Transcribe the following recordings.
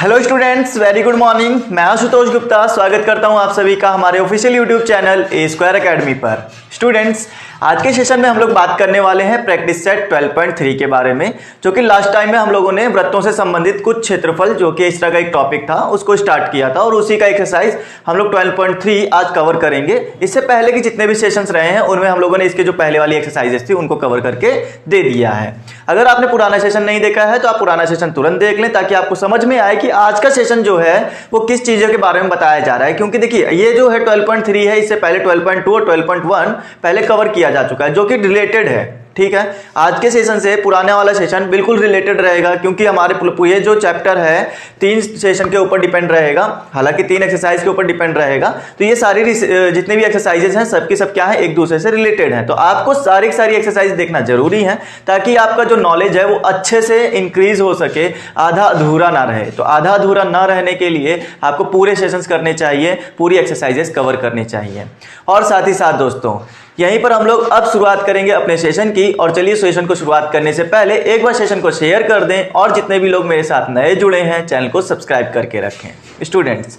Hello students, very good morning. मैं आशुतोष गुप्ता स्वागत करता हूं आप सभी का हमारे ऑफिशियल यूट्यूब चैनल ए स्क्वायर अकेडमी पर। स्टूडेंट्स, आज के सेशन में हम लोग बात करने वाले हैं प्रैक्टिस सेट 12.3 के बारे में, जो कि लास्ट टाइम में हम लोगों ने वृत्तों से संबंधित कुछ क्षेत्रफल जो कि इस तरह का एक टॉपिक था उसको स्टार्ट किया था और उसी का एक्सरसाइज हम लोग 12.3 आज कवर करेंगे। इससे पहले के जितने भी सेशंस रहे हैं उनमें हम लोगों ने इसके जो पहले वाली एक्सरसाइजेस थी उनको कवर करके दे दिया है। अगर आपने पुराना सेशन नहीं देखा है तो आप पुराना सेशन तुरंत देख लें ताकि आपको समझ में आए कि आज का सेशन जो है वो किस चीजों के बारे में बताया जा रहा है। क्योंकि देखिए, ये जो है 12.3 है, इससे पहले 12.2 और 12.1 पहले कवर किया जा चुका है जो कि रिलेटेड है। ठीक है, आज के सेशन से पुराने वाला सेशन बिल्कुल रिलेटेड रहेगा क्योंकि हमारे ये जो चैप्टर है 3 सेशन के ऊपर डिपेंड रहेगा, हालांकि 3 एक्सरसाइज के ऊपर डिपेंड रहेगा। तो ये सारी जितने भी एक्सरसाइजेस हैं सबकी सब क्या है, एक दूसरे से रिलेटेड है। तो आपको सारी एक्सरसाइज देखना जरूरी है ताकि आपका जो नॉलेज है वो अच्छे से इंक्रीज हो सके, आधा अधूरा ना रहे। तो आधा अधूरा ना रहने के लिए आपको पूरे सेशंस करने चाहिए, पूरी एक्सरसाइजेस कवर करनी चाहिए। और साथ ही साथ दोस्तों, यहीं पर हम लोग अब शुरुआत करेंगे अपने सेशन की। और चलिए, सेशन को शुरुआत करने से पहले एक बार सेशन को शेयर कर दें और जितने भी लोग मेरे साथ नए जुड़े हैं चैनल को सब्सक्राइब करके रखें। स्टूडेंट्स,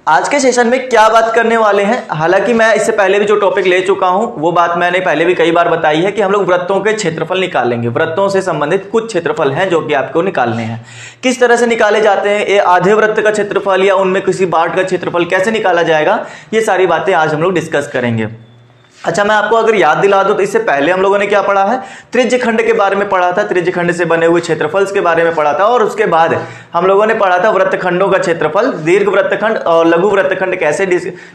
आज के सेशन में क्या बात करने वाले हैं, हालांकि मैं इससे पहले भी जो टॉपिक ले चुका हूं वो बात मैंने पहले भी कई बार बताई है कि हम लोग वृत्तों के क्षेत्रफल निकालेंगे। वृत्तों से संबंधित कुछ क्षेत्रफल हैं जो कि आपको निकालने हैं। किस तरह से निकाले जाते हैं, ये आधे वृत्त का क्षेत्रफल या उनमें किसी पार्ट का क्षेत्रफल कैसे निकाला जाएगा, ये सारी बातें आज हम लोग डिस्कस करेंगे। अच्छा, मैं आपको अगर याद दिला दूं तो इससे पहले हम लोगों ने क्या पढ़ा है, त्रिज्यखंड के बारे में पढ़ा था, त्रिज्यखंड से बने हुए क्षेत्रफल के बारे में पढ़ा था। और उसके बाद हम लोगों ने पढ़ा था वृत्तखंडों का क्षेत्रफल, दीर्घ वृत्तखंड और लघु वृत्तखंड कैसे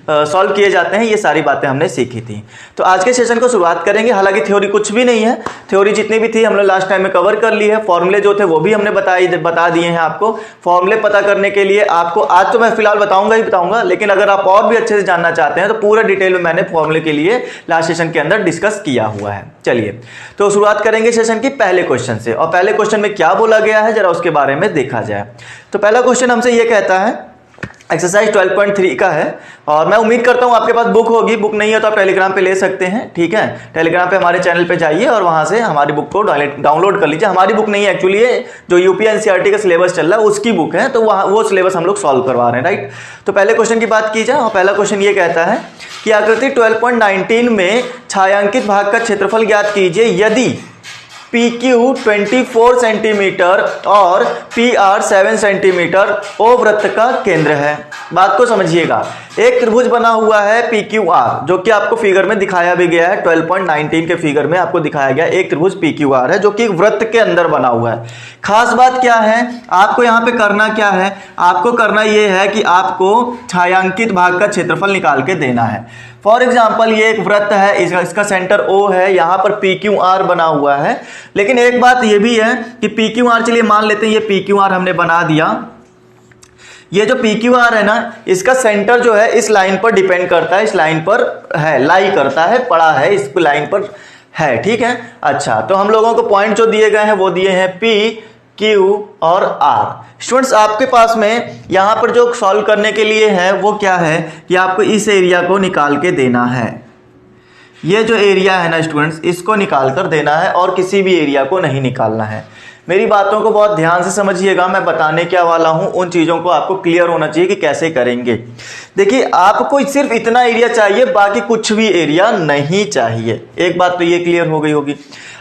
सॉल्व किए जाते हैं, ये सारी बातें हमने सीखी थी। तो आज के सेशन को शुरुआत करेंगे। हालांकि थ्योरी कुछ भी नहीं है, थ्योरी जितनी भी थी हम लोग लास्ट टाइम में कवर कर ली है। फॉर्मूले जो थे वो भी हमने बता दिए हैं आपको। फॉर्मूले पता करने के लिए आपको आज तो मैं फिलहाल बताऊंगा, लेकिन अगर आप और भी अच्छे से जानना चाहते हैं तो पूरा डिटेल में मैंने फॉर्मूले के लिए लास्ट सेशन के अंदर डिस्कस किया हुआ है। चलिए, तो शुरुआत करेंगे सेशन की पहले क्वेश्चन से। और पहले क्वेश्चन में क्या बोला गया है जरा उसके बारे में देखा जाए। तो पहला क्वेश्चन हमसे ये कहता है, एक्सरसाइज 12.3 का है और मैं उम्मीद करता हूं आपके पास बुक होगी। बुक नहीं है तो आप टेलीग्राम पे ले सकते हैं। ठीक है, टेलीग्राम पे हमारे चैनल पे जाइए और वहां से हमारी बुक को डाउनलोड कर लीजिए। हमारी बुक नहीं है एक्चुअली, ये जो यूपी एनसीईआरटी का सिलेबस चल रहा है उसकी बुक है, तो वहाँ वो सिलेबस हम लोग सॉल्व करवा रहे हैं। राइट, तो पहले क्वेश्चन की बात की जाए और पहला क्वेश्चन ये कहता है कि आकृति 12.19 में छायांकित भाग का क्षेत्रफल ज्ञात कीजिए यदि PQ 24 सेंटीमीटर और PR 7 सेंटीमीटर ओ वृत्त का केंद्र है। बात को समझिएगा, एक त्रिभुज बना हुआ है PQR जो कि आपको फिगर में दिखाया भी गया है। 12.19 के फिगर में आपको दिखाया गया एक त्रिभुज PQR है जो कि एक वृत्त के अंदर बना हुआ है। खास बात क्या है, आपको यहाँ पे करना क्या है, आपको करना यह है कि आपको छायांकित भाग का क्षेत्रफल निकाल के देना है। फॉर एग्जाम्पल, ये एक वृत्त है, इसका सेंटर O है, यहाँ पर PQR बना हुआ है। लेकिन एक बात ये भी है कि PQR, चलिए मान लेते हैं ये PQR हमने बना दिया। ये जो PQR है ना, इसका सेंटर जो है इस लाइन पर डिपेंड करता है, इस लाइन पर है, लाई करता है, पड़ा है, इस लाइन पर है। ठीक है, अच्छा, तो हम लोगों को पॉइंट जो दिए गए हैं वो दिए हैं P, Q और R। स्टूडेंट्स, आपके पास में यहाँ पर जो सॉल्व करने के लिए है वो क्या है कि आपको इस एरिया को निकाल के देना है। ये जो एरिया है ना स्टूडेंट्स, इसको निकाल कर देना है और किसी भी एरिया को नहीं निकालना है। मेरी बातों को बहुत ध्यान से समझिएगा, मैं बताने क्या वाला हूं उन चीजों को आपको क्लियर होना चाहिए कि कैसे करेंगे। देखिए, आपको सिर्फ इतना एरिया चाहिए, बाकी कुछ भी एरिया नहीं चाहिए। एक बात तो ये क्लियर हो गई होगी।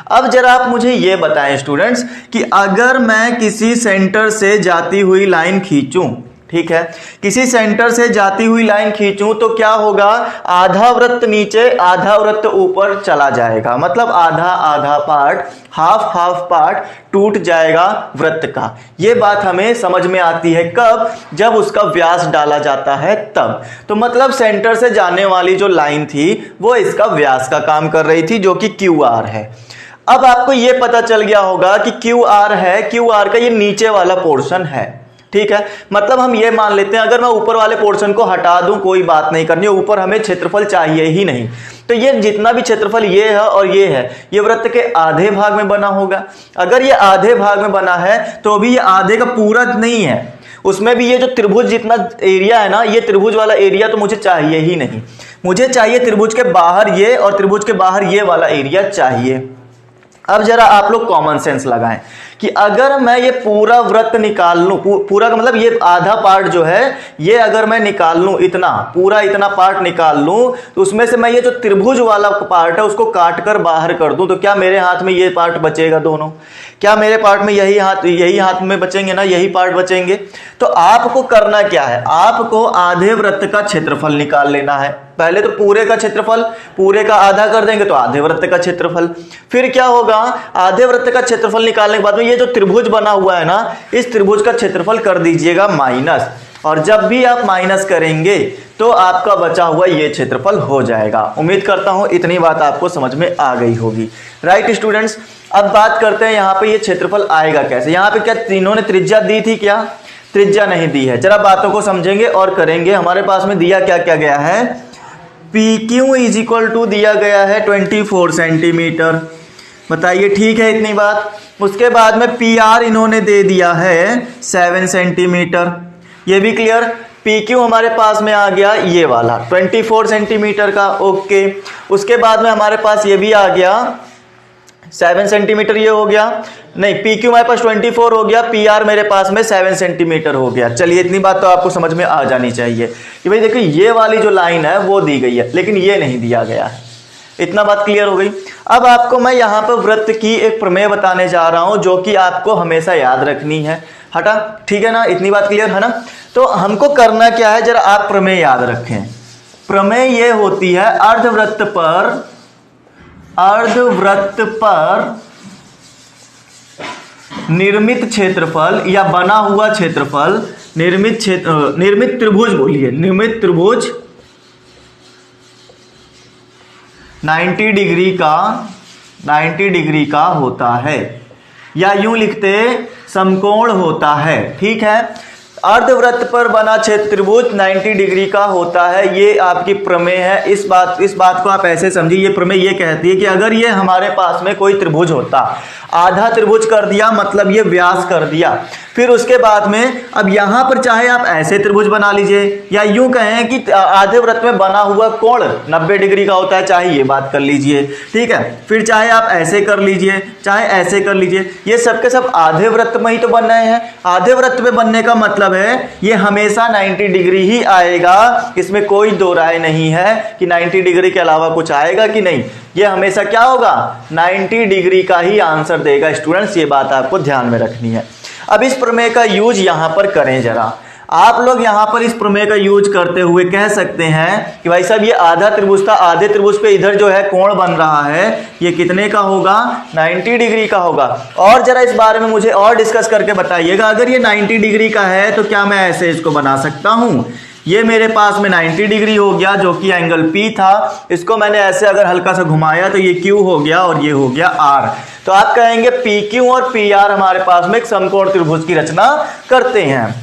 अब जरा आप मुझे ये बताएं स्टूडेंट्स कि अगर मैं किसी सेंटर से जाती हुई लाइन खींचूं, ठीक है, किसी सेंटर से जाती हुई लाइन खींचूं तो क्या होगा, आधा वृत्त नीचे आधा वृत्त ऊपर चला जाएगा। मतलब आधा आधा पार्ट, हाफ पार्ट टूट जाएगा वृत्त का। ये बात हमें समझ में आती है कब, जब उसका व्यास डाला जाता है तब। तो मतलब सेंटर से जाने वाली जो लाइन थी वो इसका व्यास का काम कर रही थी जो कि QR है। अब आपको यह पता चल गया होगा कि QR है, QR का ये नीचे वाला पोर्शन है। ठीक है, मतलब हम ये मान लेते हैं अगर मैं ऊपर वाले पोर्शन को हटा दूं कोई बात नहीं करनी, ऊपर हमें क्षेत्रफल चाहिए ही नहीं। तो ये जितना भी क्षेत्रफल ये है और ये है, ये वृत्त के आधे भाग में बना होगा। अगर ये आधे भाग में बना है तो भी ये आधे का पूरा नहीं है, उसमें भी ये जो त्रिभुज जितना एरिया है ना, ये त्रिभुज वाला एरिया तो मुझे चाहिए ही नहीं। मुझे चाहिए त्रिभुज के बाहर ये और त्रिभुज के बाहर ये वाला एरिया चाहिए। अब जरा आप लोग कॉमन सेंस लगाएं। कि अगर मैं ये पूरा वृत्त निकाल लूं, पूरा का मतलब ये आधा पार्ट जो है ये अगर मैं निकाल लूं, इतना पूरा इतना पार्ट निकाल लूं, तो उसमें से मैं ये जो त्रिभुज वाला पार्ट है उसको काट कर बाहर कर दूं, तो क्या मेरे हाथ में ये पार्ट बचेगा दोनों? क्या मेरे पार्ट में यही हाथ में बचेंगे ना, यही पार्ट बचेंगे। तो आपको करना क्या है, आपको आधे वृत्त का क्षेत्रफल निकाल लेना है। पहले तो पूरे का क्षेत्रफल, पूरे का आधा कर देंगे तो आधे वृत्त का क्षेत्रफल। फिर क्या होगा, आधे वृत्त का क्षेत्रफल निकालने के बाद में ये जो त्रिभुज बना हुआ है ना, इस त्रिभुज का क्षेत्रफल कर दीजिएगा माइनस, और जब भी आप माइनस करेंगे तो आपका बचा हुआ ये क्षेत्रफल हो जाएगा। उम्मीद करता हूं इतनी बात आपको समझ में आ गई होगी। राइट स्टूडेंट्स, अब बात करते हैं यहाँ पे ये क्षेत्रफल आएगा कैसे। यहाँ पे क्या तीनों ने त्रिज्या दी थी? क्या त्रिज्या नहीं दी है। जरा बातों को समझेंगे और करेंगे। हमारे पास में दिया क्या क्या गया है, PQ इज इक्वल टू दिया गया है 24 सेंटीमीटर। बताइए ठीक है इतनी बात। उसके बाद में PR इन्होंने दे दिया है 7 सेंटीमीटर, ये भी क्लियर। PQ हमारे पास में आ गया ये वाला 24 सेंटीमीटर का, ओके। उसके बाद में हमारे पास ये भी आ गया 7 सेंटीमीटर, ये हो गया नहीं, PQ हमारे पास 24 हो गया, PR मेरे पास में 7 सेंटीमीटर हो गया। चलिए इतनी बात तो आपको समझ में आ जानी चाहिए कि भाई देखिए ये वाली जो लाइन है वो दी गई है, लेकिन ये नहीं दिया गया है। इतना बात क्लियर हो गई। अब आपको मैं यहाँ पर वृत्त की एक प्रमेय बताने जा रहा हूँ जो कि आपको हमेशा याद रखनी है। हटा, ठीक है ना, इतनी बात क्लियर है ना। तो हमको करना क्या है, जरा आप प्रमेय याद रखें। प्रमेय ये होती है अर्धवृत्त पर निर्मित क्षेत्रफल या बना हुआ क्षेत्रफल, निर्मित त्रिभुज बोलिए, निर्मित त्रिभुज 90 डिग्री का होता है, या यूं लिखते समकोण होता है। ठीक है, अर्धवृत्त पर बना त्रिभुज 90 डिग्री का होता है, ये आपकी प्रमेय है। इस बात को आप ऐसे समझिए, ये प्रमेय ये कहती है कि अगर ये हमारे पास में कोई त्रिभुज होता, आधा त्रिभुज कर दिया मतलब ये व्यास कर दिया, फिर उसके बाद में अब यहां पर चाहे आप ऐसे त्रिभुज बना लीजिए या यूं कहें कि आधे वृत्त में बना हुआ कोण 90 डिग्री का होता है, चाहे ये बात कर लीजिए। ठीक है, फिर चाहे आप ऐसे कर लीजिए, चाहे ऐसे कर लीजिए, ये सब के सब आधे वृत्त में ही तो बन रहे हैं। आधे वृत्त में बनने का मतलब है ये हमेशा 90 डिग्री ही आएगा, इसमें कोई दो राय नहीं है कि 90 डिग्री के अलावा कुछ आएगा कि नहीं। ये हमेशा क्या होगा, 90 डिग्री का ही आंसर देगा। स्टूडेंट्स ये बात आपको ध्यान में रखनी है। अब इस प्रमेय का यूज यहां पर करें जरा। आप लोग यहां पर इस प्रमेय का यूज करते हुए कह सकते हैं कि भाई साहब ये आधा त्रिभुज था, आधे त्रिभुज पे इधर जो है कोण बन रहा है, ये कितने का होगा, 90 डिग्री का होगा। और जरा इस बारे में मुझे और डिस्कस करके बताइएगा, अगर ये 90 डिग्री का है तो क्या मैं ऐसे इसको बना सकता हूं, ये मेरे पास में 90 डिग्री हो गया जो कि एंगल P था, इसको मैंने ऐसे अगर हल्का सा घुमाया तो ये Q हो गया और ये हो गया R। तो आप कहेंगे PQ और PR हमारे पास में एक समकोण त्रिभुज की रचना करते हैं।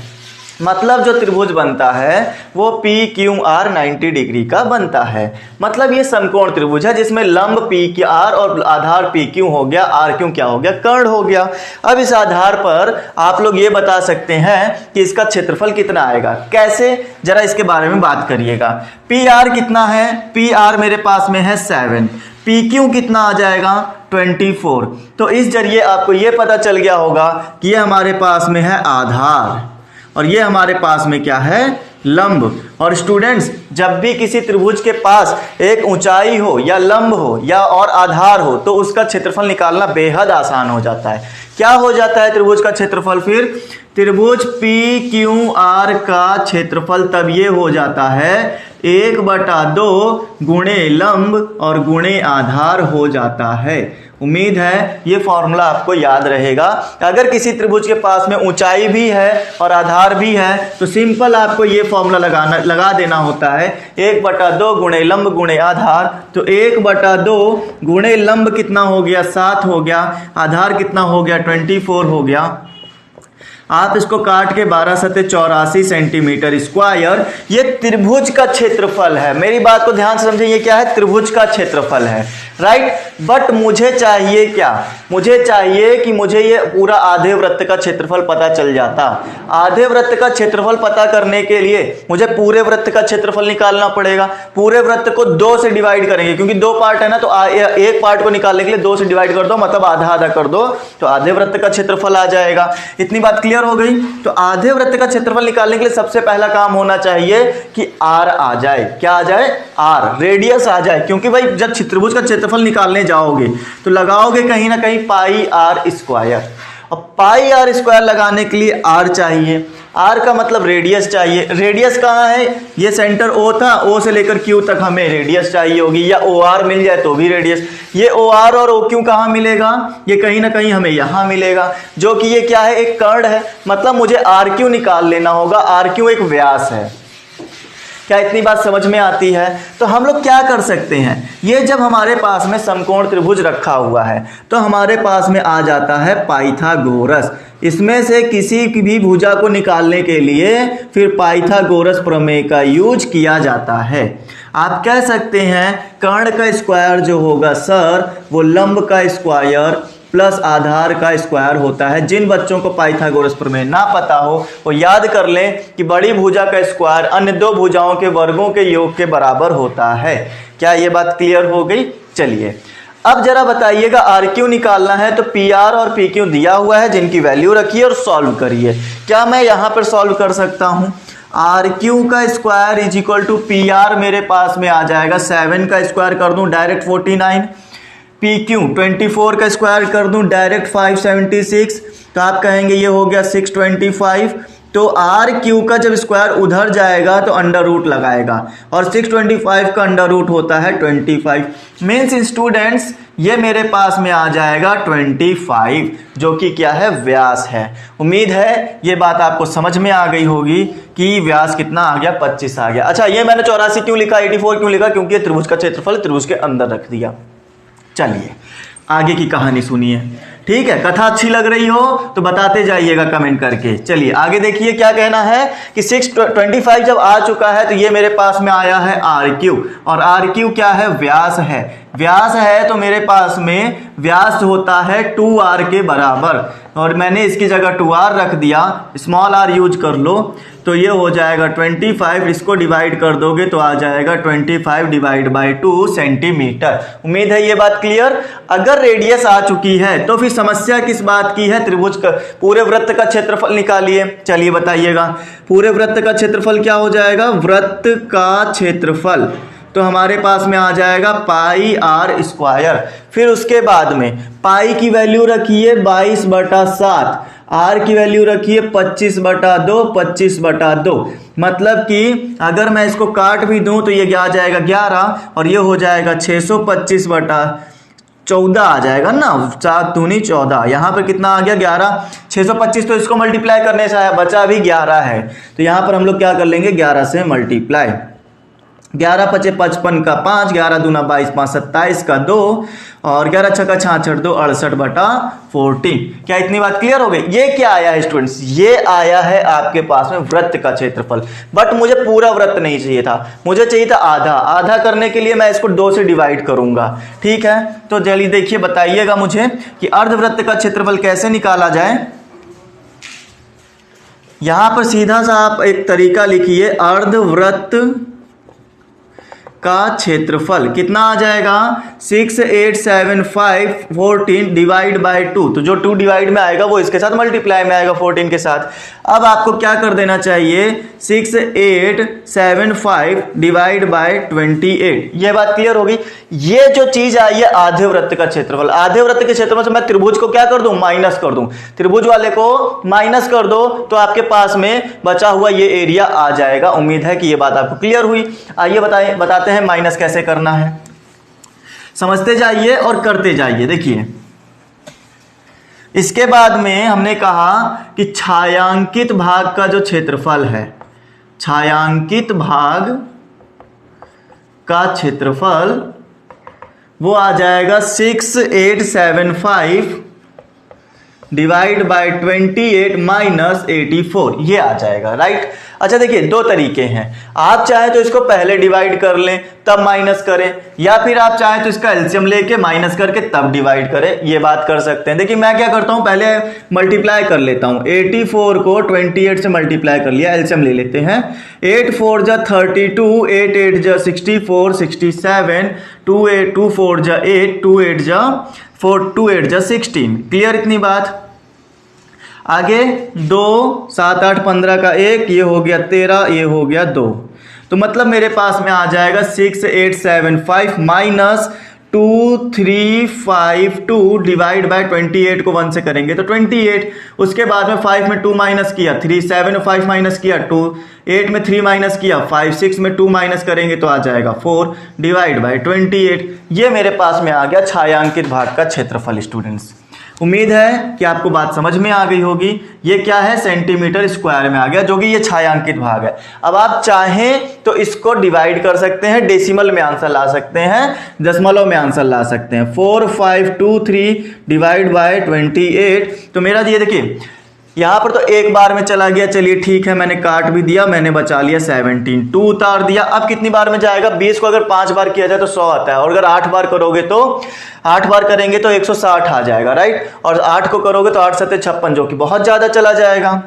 मतलब जो त्रिभुज बनता है वो PQR 90 डिग्री का बनता है। मतलब ये समकोण त्रिभुज है जिसमें लंब PQR और आधार PQ हो गया, RQ क्या हो गया, कर्ण हो गया। अब इस आधार पर आप लोग ये बता सकते हैं कि इसका क्षेत्रफल कितना आएगा। कैसे, जरा इसके बारे में बात करिएगा। PR कितना है, PR मेरे पास में है 7, PQ कितना आ जाएगा 24। तो इस जरिए आपको ये पता चल गया होगा कि ये हमारे पास में है आधार और ये हमारे पास में क्या है, लंब। और स्टूडेंट्स जब भी किसी त्रिभुज के पास एक ऊंचाई हो या लंब हो या और आधार हो तो उसका क्षेत्रफल निकालना बेहद आसान हो जाता है। क्या हो जाता है त्रिभुज का क्षेत्रफल, फिर त्रिभुज PQR का क्षेत्रफल तब ये हो जाता है 1/2 गुणे लंब और गुणे आधार हो जाता है। उम्मीद है ये फॉर्मूला आपको याद रहेगा। अगर किसी त्रिभुज के पास में ऊंचाई भी है और आधार भी है तो सिंपल आपको ये फॉर्मूला लगा देना होता है 1/2 गुणे लंब गुणे आधार। तो 1/2 गुणे लंब कितना हो गया, 7 हो गया, आधार कितना हो गया 24 हो गया। आप इसको काट के 12 सते 84 सेंटीमीटर स्क्वायर ये त्रिभुज का क्षेत्रफल है। मेरी बात को ध्यान से समझिए, ये क्या है, त्रिभुज का क्षेत्रफल है। राइट, बट मुझे चाहिए क्या, मुझे चाहिए कि मुझे ये पूरा आधे वृत्त का क्षेत्रफल पता चल जाता। आधे वृत्त का क्षेत्रफल पता करने के लिए मुझे पूरे वृत्त का क्षेत्रफल निकालना पड़ेगा। पूरे वृत्त को 2 से डिवाइड करेंगे, क्योंकि 2 पार्ट है ना, तो एक पार्ट को निकालने के लिए 2 से डिवाइड कर दो, मतलब आधा आधा कर दो, तो आधे वृत्त का क्षेत्रफल आ जाएगा। इतनी बात क्लियर हो गई। तो आधे वृत्त का क्षेत्रफल निकालने के लिए सबसे पहला काम होना चाहिए कि आर आ जाए। क्या आ जाए? आर, रेडियस आ जाए, क्योंकि भाई जब त्रिभुज का क्षेत्रफल निकालने जाओगे तो लगाओगे कहीं ना कहीं पाई आर स्क्वायर। अब पाई आर स्क्वायर लगाने के लिए आर चाहिए, आर का मतलब रेडियस चाहिए। रेडियस कहाँ है? ये सेंटर ओ था, ओ से लेकर क्यू तक हमें रेडियस चाहिए होगी, या ओ आर मिल जाए तो भी रेडियस। ये ओ आर और ओ क्यू कहाँ मिलेगा? ये कहीं ना कहीं हमें यहाँ मिलेगा, जो कि ये क्या है? एक कर्ण है, मतलब मुझे आर क्यू निकाल लेना होगा। आर क्यू एक व्यास है। क्या इतनी बात समझ में आती है? तो हम लोग क्या कर सकते हैं, ये जब हमारे पास में समकोण त्रिभुज रखा हुआ है तो हमारे पास में आ जाता है पाइथागोरस। इसमें से किसी की भी भुजा को निकालने के लिए फिर पाइथागोरस प्रमेय का यूज किया जाता है। आप कह सकते हैं कर्ण का स्क्वायर जो होगा सर, वो लंब का स्क्वायर प्लस आधार का स्क्वायर होता है। जिन बच्चों को पाइथागोरस प्रमेय ना पता हो वो याद कर लें कि बड़ी भुजा का स्क्वायर अन्य 2 भुजाओं के वर्गों के योग के बराबर होता है। क्या ये बात क्लियर हो गई? चलिए अब जरा बताइएगा, आर क्यू निकालना है तो पी आर और पी क्यू दिया हुआ है, जिनकी वैल्यू रखिए और सॉल्व करिए। क्या मैं यहां पर सॉल्व कर सकता हूं? आर क्यू का square is equal to P R मेरे पास में आ जाएगा, 7 का स्क्वायर कर दूं डायरेक्ट 49, पी क्यू 24 का स्क्वायर कर दूं डायरेक्ट 576, तो आप कहेंगे ये हो गया 625। तो आर क्यू का जब स्क्वायर उधर जाएगा तो अंडर रूट लगाएगा, और 625 का अंडर रूट होता है 25। मीन्स स्टूडेंट्स ये मेरे पास में आ जाएगा 25, जो कि क्या है? व्यास है। उम्मीद है ये बात आपको समझ में आ गई होगी कि व्यास कितना आ गया? 25 आ गया। अच्छा, ये मैंने 84 क्यों लिखा, 84 क्यों लिखा? क्योंकि ये त्रिभुज का क्षेत्रफल त्रिभुज के अंदर रख दिया। चलिए आगे की कहानी सुनिए, ठीक है? कथा अच्छी लग रही हो तो बताते जाइएगा कमेंट करके। चलिए आगे देखिए क्या कहना है कि 625 जब आ चुका है तो ये मेरे पास में आया है आर क्यू, और आर क्यू क्या है? व्यास है। व्यास है तो मेरे पास में व्यास होता है 2r के बराबर, और मैंने इसकी जगह 2r रख दिया, स्मॉल r यूज कर लो, तो ये हो जाएगा 25। इसको डिवाइड कर दोगे तो आ जाएगा 25 डिवाइड बाई 2 सेंटीमीटर। उम्मीद है ये बात क्लियर। अगर रेडियस आ चुकी है तो फिर समस्या किस बात की है? त्रिभुज का पूरे वृत्त का क्षेत्रफल निकालिए। चलिए बताइएगा, पूरे वृत्त का क्षेत्रफल क्या हो जाएगा? वृत्त का क्षेत्रफल तो हमारे पास में आ जाएगा पाई आर स्क्वायर। फिर उसके बाद में पाई की वैल्यू रखिए 22/7, आर की वैल्यू रखिए 25/2, 25/2। मतलब कि अगर मैं इसको काट भी दूं तो ये आ जाएगा 11, और ये हो जाएगा 625/14 आ जाएगा ना, 7 दूनी 14। यहाँ पर कितना आ गया? 11। 625 तो इसको मल्टीप्लाई करने से आया, बचा भी 11 है, तो यहाँ पर हम लोग क्या कर लेंगे? 11 से मल्टीप्लाई। 11 × 5 = 55 का 5, 11 दूना 22, 5 27 का 2, और 11 × 6 = 66, 2 68/14। क्या इतनी बात क्लियर हो गई? ये क्या आया है स्टूडेंट्स? ये आया है आपके पास में वृत्त का क्षेत्रफल। बट मुझे पूरा वृत्त नहीं चाहिए था, मुझे चाहिए था आधा। आधा करने के लिए मैं इसको 2 से डिवाइड करूंगा, ठीक है? तो जल्दी देखिए, बताइएगा मुझे कि अर्धवृत्त का क्षेत्रफल कैसे निकाला जाए। यहां पर सीधा सा आप एक तरीका लिखिए, अर्धवृत्त का क्षेत्रफल कितना आ जाएगा? 6875/14 डिवाइड बाई 2। तो जो 2 डिवाइड में आएगा वो इसके साथ मल्टीप्लाई में आएगा 14 के साथ। अब आपको क्या कर देना चाहिए? 6875 डिवाइड बाई 28। ये बात क्लियर होगी। ये जो चीज आई है आधे वृत्त का क्षेत्रफल, आधे वृत्त के क्षेत्रफल से मैं त्रिभुज को क्या कर दूं? माइनस कर दूं। त्रिभुज वाले को माइनस कर दो तो आपके पास में बचा हुआ ये एरिया आ जाएगा। उम्मीद है कि ये बात आपको क्लियर हुई। आइए बताते हैं माइनस कैसे करना है। समझते जाइए और करते जाइए। देखिए इसके बाद में हमने कहा कि छायांकित भाग का जो क्षेत्रफल है, छायांकित भाग का क्षेत्रफल वो आ जाएगा 6875 डिवाइड बाय 28 माइनस 84, ये आ जाएगा, राइट। अच्छा देखिए, दो तरीके हैं, आप चाहे तो इसको पहले डिवाइड कर लें तब माइनस करें, या फिर आप चाहे तो इसका एलसीएम लेके माइनस करके तब डिवाइड करें, ये बात कर सकते हैं। देखिए मैं क्या करता हूं, पहले मल्टीप्लाई कर लेता हूं, 84 को 28 से मल्टीप्लाई कर लिया, एलसीएम ले लेते हैं। 8 4 जा 32, 8 8 जा 64, 67, 2 4 जा 8, 2 8 जा 4, 2 8 जा 16। क्लियर इतनी बात। आगे 2 7 8 15 का 1, ये हो गया 13, ये हो गया 2, तो मतलब मेरे पास में आ जाएगा 6 8 7 5 माइनस 2 3 5 2 डिवाइड बाय 28 को 1 से करेंगे तो 28, उसके बाद में 5 में 2 माइनस किया 3, 7 में 5 माइनस किया 2, 8 में 3 माइनस किया 5, 6 में 2 माइनस करेंगे तो आ जाएगा 4 डिवाइड बाय 28। ये मेरे पास में आ गया छायांकित भाग का क्षेत्रफल। स्टूडेंट्स उम्मीद है कि आपको बात समझ में आ गई होगी। ये क्या है, सेंटीमीटर स्क्वायर में आ गया, जो कि ये छायांकित भाग है। अब आप चाहें तो इसको डिवाइड कर सकते हैं, डेसिमल में आंसर ला सकते हैं, दशमलव में आंसर ला सकते हैं। 4 5 2 3 डिवाइड बाय 28, तो मेरा ये देखिए यहां पर तो एक बार में चला गया, चलिए ठीक है, मैंने काट भी दिया, मैंने बचा लिया 17, 2 उतार दिया। अब कितनी बार में जाएगा, 20 को अगर 5 बार किया जाए तो 100 आता है, और अगर 8 बार करोगे तो 8 बार करेंगे तो 160 आ जाएगा, राइट। और 8 को करोगे तो 8 7 56, जो कि बहुत ज्यादा चला जाएगा।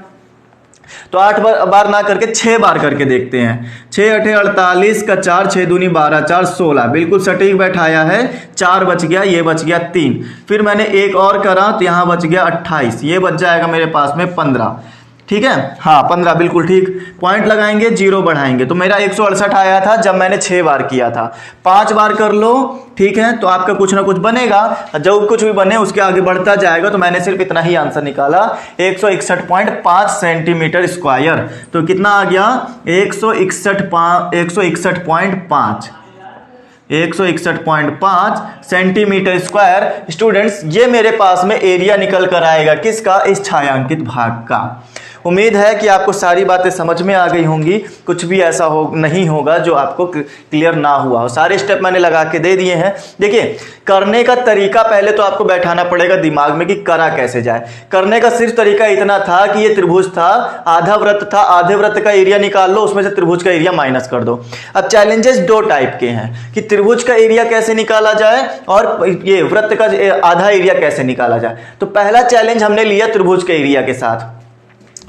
तो 8 बार ना करके 6 बार करके देखते हैं। 6 8 48 का 4, 6 दूनी 12, 4 16, बिल्कुल सटीक बैठाया है। 4 बच गया, ये बच गया 3, फिर मैंने एक और करा तो यहाँ बच गया 28, ये बच जाएगा मेरे पास में 15। ठीक है, हाँ 15 बिल्कुल ठीक। पॉइंट लगाएंगे, 0 बढ़ाएंगे, तो मेरा 168 आया था जब मैंने 6 बार किया था। 5 बार कर लो, ठीक है, तो आपका कुछ ना कुछ बनेगा, जब कुछ भी बने उसके आगे बढ़ता जाएगा। तो मैंने सिर्फ इतना ही आंसर निकाला, 161.5 सेंटीमीटर स्क्वायर। तो कितना आ गया, 161.5 सेंटीमीटर स्क्वायर। स्टूडेंट्स ये मेरे पास में एरिया निकल कर आएगा, किसका, इस छायांकित भाग का। उम्मीद है कि आपको सारी बातें समझ में आ गई होंगी, कुछ भी ऐसा नहीं होगा जो आपको क्लियर ना हुआ हो। सारे स्टेप मैंने लगा के दे दिए हैं। देखिए करने का तरीका पहले तो आपको बैठाना पड़ेगा दिमाग में कि करा कैसे जाए। करने का सिर्फ तरीका इतना था कि ये त्रिभुज था, आधा वृत्त था, आधे वृत्त का एरिया निकाल लो, उसमें से त्रिभुज का एरिया माइनस कर दो। अब चैलेंजेस दो टाइप के हैं कि त्रिभुज का एरिया कैसे निकाला जाए और ये वृत्त का आधा एरिया कैसे निकाला जाए। तो पहला चैलेंज हमने लिया त्रिभुज के एरिया के साथ।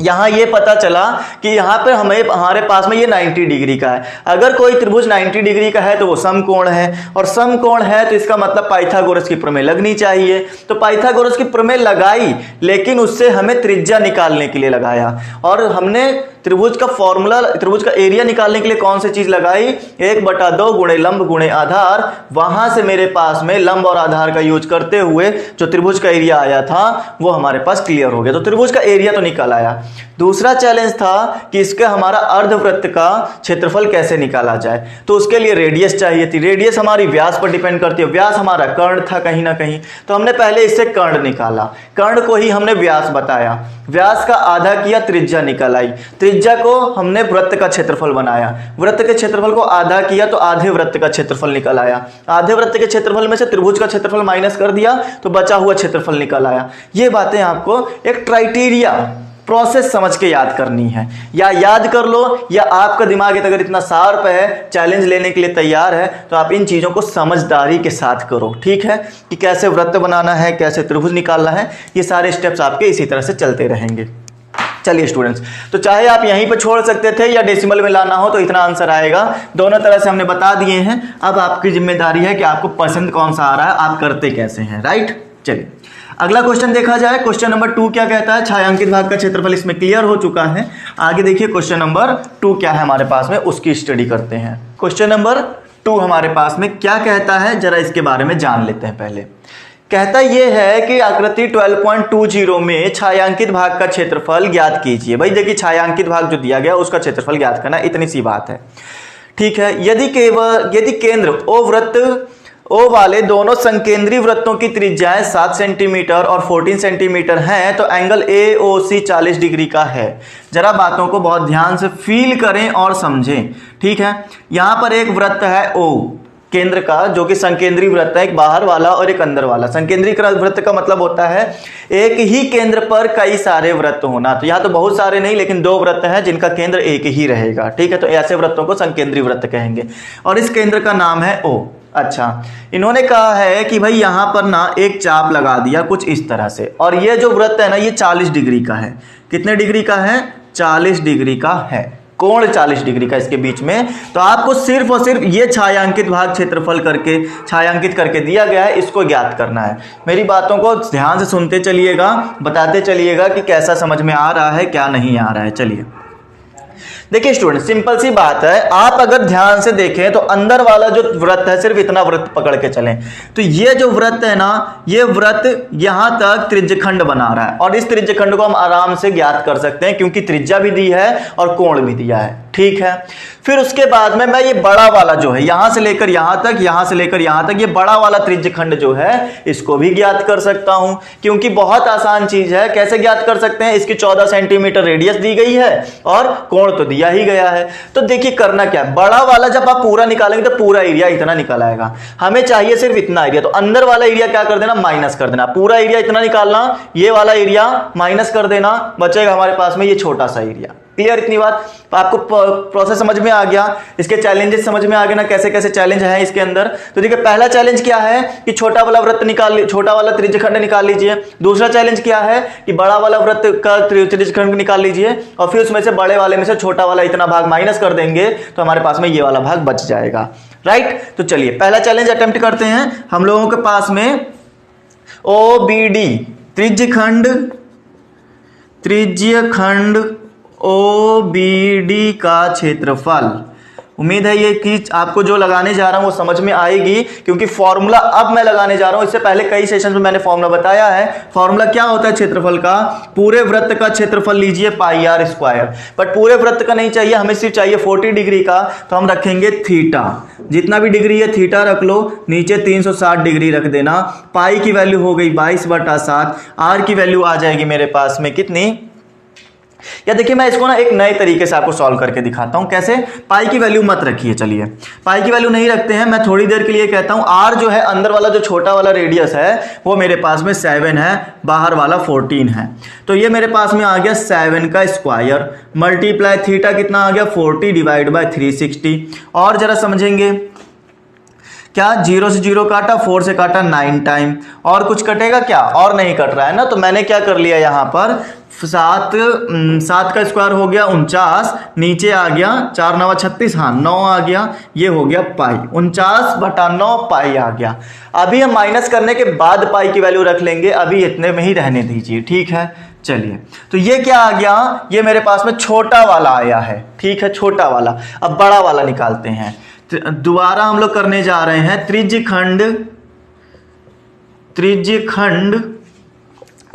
यहां ये पता चला कि यहां पर हमारे पास में ये 90 डिग्री का है। अगर कोई त्रिभुज 90 डिग्री का है तो वो समकोण है, और समकोण है तो इसका मतलब पाइथागोरस की प्रमेय लगनी चाहिए। तो पाइथागोरस की प्रमेय लगाई, लेकिन उससे हमें त्रिज्या निकालने के लिए लगाया, और हमने त्रिभुज का फॉर्मूला, त्रिभुज का एरिया निकालने के लिए कौन सी चीज लगाई, 1/2 गुणे लंब गुणे आधार। वहां से मेरे पास में लंब और आधार का यूज करते हुए जो त्रिभुज का एरिया आया था वो हमारे पास क्लियर हो गया। तो त्रिभुज का एरिया तो निकल आया। दूसरा चैलेंज था कि इसका हमारा अर्धवृत्त का क्षेत्रफल कैसे निकाला जाए। तो उसके लिए रेडियस चाहिए थी। रेडियस हमारी व्यास पर डिपेंड करती है, व्यास हमारा कर्ण था कहीं ना कहीं, तो हमने पहले इससे कर्ण निकाला, कर्ण को ही हमने व्यास बताया, व्यास का आधा किया, त्रिज्या निकल आई, त्रिज्या को हमने वृत्त का क्षेत्रफल बनाया, वृत्त के क्षेत्रफल को आधा किया तो आधे वृत्त का क्षेत्रफल निकल आया, आधे वृत्त के क्षेत्रफल में से त्रिभुज का क्षेत्रफल माइनस कर दिया तो बचा हुआ क्षेत्रफल निकल आया। ये बातें आपको एक क्राइटेरिया प्रोसेस समझ के याद करनी है, या याद कर लो, या आपका दिमाग अगर इतना शार्प है, चैलेंज लेने के लिए तैयार है, तो आप इन चीज़ों को समझदारी के साथ करो। ठीक है, कि कैसे वृत्त बनाना है, कैसे त्रिभुज निकालना है, ये सारे स्टेप्स आपके इसी तरह से चलते रहेंगे। चलिए स्टूडेंट्स, तो चाहे आप यहीं पर छोड़ सकते थे या डेसिमल में लाना हो तो इतना आंसर आएगा। दोनों तरह से हमने बता दिए हैं। अब आपकी जिम्मेदारी है कि आपको पसंद कौन सा आ रहा है, आप करते कैसे हैं, राइट। चलिए अगला क्वेश्चन देखा जाए। क्वेश्चन नंबर 2 क्या कहता है, छायांकित भाग का क्षेत्रफल इसमें क्लियर हो चुका है। आगे देखिए क्वेश्चन नंबर 2 क्या है हमारे पास में, उसकी स्टडी करते हैं। क्वेश्चन नंबर 2 हमारे पास में क्या कहता है, जरा इसके बारे में जान लेते हैं। पहले कहता यह है कि आकृति 12.20 में छायांकित भाग का क्षेत्रफल ज्ञात कीजिए। भाई देखिए छायांकित भाग जो दिया गया उसका क्षेत्रफल ज्ञात करना, इतनी सी बात है। ठीक है, यदि केंद्र ओ वृत्त ओ वाले दोनों संकेंद्रीय वृत्तों की त्रिज्याएं 7 सेंटीमीटर और 14 सेंटीमीटर हैं तो एंगल AOC 40 डिग्री का है। जरा बातों को बहुत ध्यान से फील करें और समझें। ठीक है, यहां पर एक वृत्त है O, केंद्र का, जो कि संकेंद्री वृत्त है, एक बाहर वाला और एक अंदर वाला। संकेंद्री वृत्त का मतलब होता है एक ही केंद्र पर कई सारे वृत्त होना। तो यहाँ तो बहुत सारे नहीं, लेकिन 2 वृत्त हैं जिनका केंद्र एक ही रहेगा, ठीक है। तो ऐसे वृत्तों को संकेंद्री वृत्त कहेंगे और इस केंद्र का नाम है O। अच्छा, इन्होंने कहा है कि भाई यहां पर ना एक चाप लगा दिया कुछ इस तरह से, और ये जो वृत्त है ना ये 40 डिग्री का है। कितने डिग्री का है? 40 डिग्री का है, कोण 40 डिग्री का इसके बीच में। तो आपको सिर्फ और सिर्फ ये छायांकित भाग क्षेत्रफल करके छायांकित करके दिया गया है, इसको ज्ञात करना है। मेरी बातों को ध्यान से सुनते चलिएगा, बताते चलिएगा कि कैसा समझ में आ रहा है, क्या नहीं आ रहा है। चलिए देखिए स्टूडेंट, सिंपल सी बात है, आप अगर ध्यान से देखें तो अंदर वाला जो वृत्त है, सिर्फ इतना वृत्त पकड़ के चलें तो ये जो वृत्त है ना, ये वृत्त यहां तक त्रिज्यखंड बना रहा है, और इस त्रिज्यखंड को हम आराम से ज्ञात कर सकते हैं क्योंकि त्रिज्या भी दी है और कोण भी दिया है, ठीक है। फिर उसके बाद में मैं ये बड़ा वाला जो है यहां से लेकर यहां तक, यहां से लेकर यहां तक, ये बड़ा वाला त्रिज्यखंड जो है इसको भी ज्ञात कर सकता हूं, क्योंकि बहुत आसान चीज है। कैसे ज्ञात कर सकते हैं? इसकी 14 सेंटीमीटर रेडियस दी गई है और कोण तो दिया ही गया है। तो देखिए करना क्या है, बड़ा वाला जब आप पूरा निकालेंगे तो पूरा एरिया इतना निकल आएगा, हमें चाहिए सिर्फ इतना एरिया। तो अंदर वाला एरिया क्या कर देना? माइनस कर देना। पूरा एरिया इतना निकालना, ये वाला एरिया माइनस कर देना, बचेगा हमारे पास में ये छोटा सा एरिया। क्लियर? इतनी बात आपको प्रोसेस समझ में आ गया, इसके चैलेंजेस समझ में आ गए ना, कैसे कैसे चैलेंज है इसके अंदर। तो देखिए पहला चैलेंज क्या है कि छोटा वाला वृत्त निकाल, छोटा वाला त्रिज्यखंड निकाल लीजिए। दूसरा चैलेंज क्या है कि बड़ा वाला वृत्त का त्रिज्यखंड निकाल लीजिए, और फिर उसमें से बड़े वाले में से छोटा वाला इतना भाग माइनस कर देंगे तो हमारे पास में ये वाला भाग बच जाएगा, राइट। तो चलिए पहला चैलेंज अटेम्प्ट करते हैं। हम लोगों के पास में OBD त्रिज्यखंड OBD का क्षेत्रफल। उम्मीद है ये कि आपको जो लगाने जा रहा हूं वो समझ में आएगी, क्योंकि फॉर्मूला अब मैं लगाने जा रहा हूं, इससे पहले कई सेशन में मैंने फॉर्मूला बताया है। फॉर्मूला क्या होता है क्षेत्रफल का? पूरे वृत्त का क्षेत्रफल लीजिए πr², बट पूरे वृत्त का नहीं चाहिए, हमें सिर्फ चाहिए 40 डिग्री का। तो हम रखेंगे थीटा, जितना भी डिग्री है थीटा रख लो, नीचे 360 डिग्री रख देना। पाई की वैल्यू हो गई 22/7, आर की वैल्यू आ जाएगी मेरे पास में कितनी? या देखिए मैं इसको ना एक नए तरीके से आपको सॉल्व करके दिखाता हूं। कैसे? पाई की वैल्यू मत रखिए, चलिए पाई की वैल्यू नहीं रखते हैं। मैं थोड़ी देर के लिए कहता हूं आर जो है अंदर वाला जो छोटा वाला रेडियस है वो मेरे पास में 7 है, बाहर वाला 14 है। तो ये मेरे पास में आ गया 7 का स्क्वायर मल्टीप्लाई थीटा कितना आ गया? 40/360। और जरा समझेंगे क्या? 0 से 0 काटा, 4 से काटा 9 टाइम, और कुछ कटेगा क्या? और नहीं कट रहा है ना। तो मैंने क्या कर लिया यहाँ पर, 7 का स्क्वायर हो गया 49, नीचे आ गया 4 9 36, हाँ 9 आ गया, ये हो गया पाई, 49/9 पाई आ गया। अभी हम माइनस करने के बाद पाई की वैल्यू रख लेंगे, अभी इतने में ही रहने दीजिए, ठीक है। चलिए तो ये क्या आ गया? ये मेरे पास में छोटा वाला आया है, ठीक है, छोटा वाला। अब बड़ा वाला निकालते हैं। दोबारा हम लोग करने जा रहे हैं त्रिज्यखंड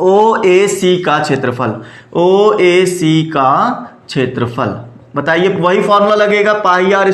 OAC का क्षेत्रफल। OAC का क्षेत्रफल बताइए, वही फॉर्मूला लगेगा πr²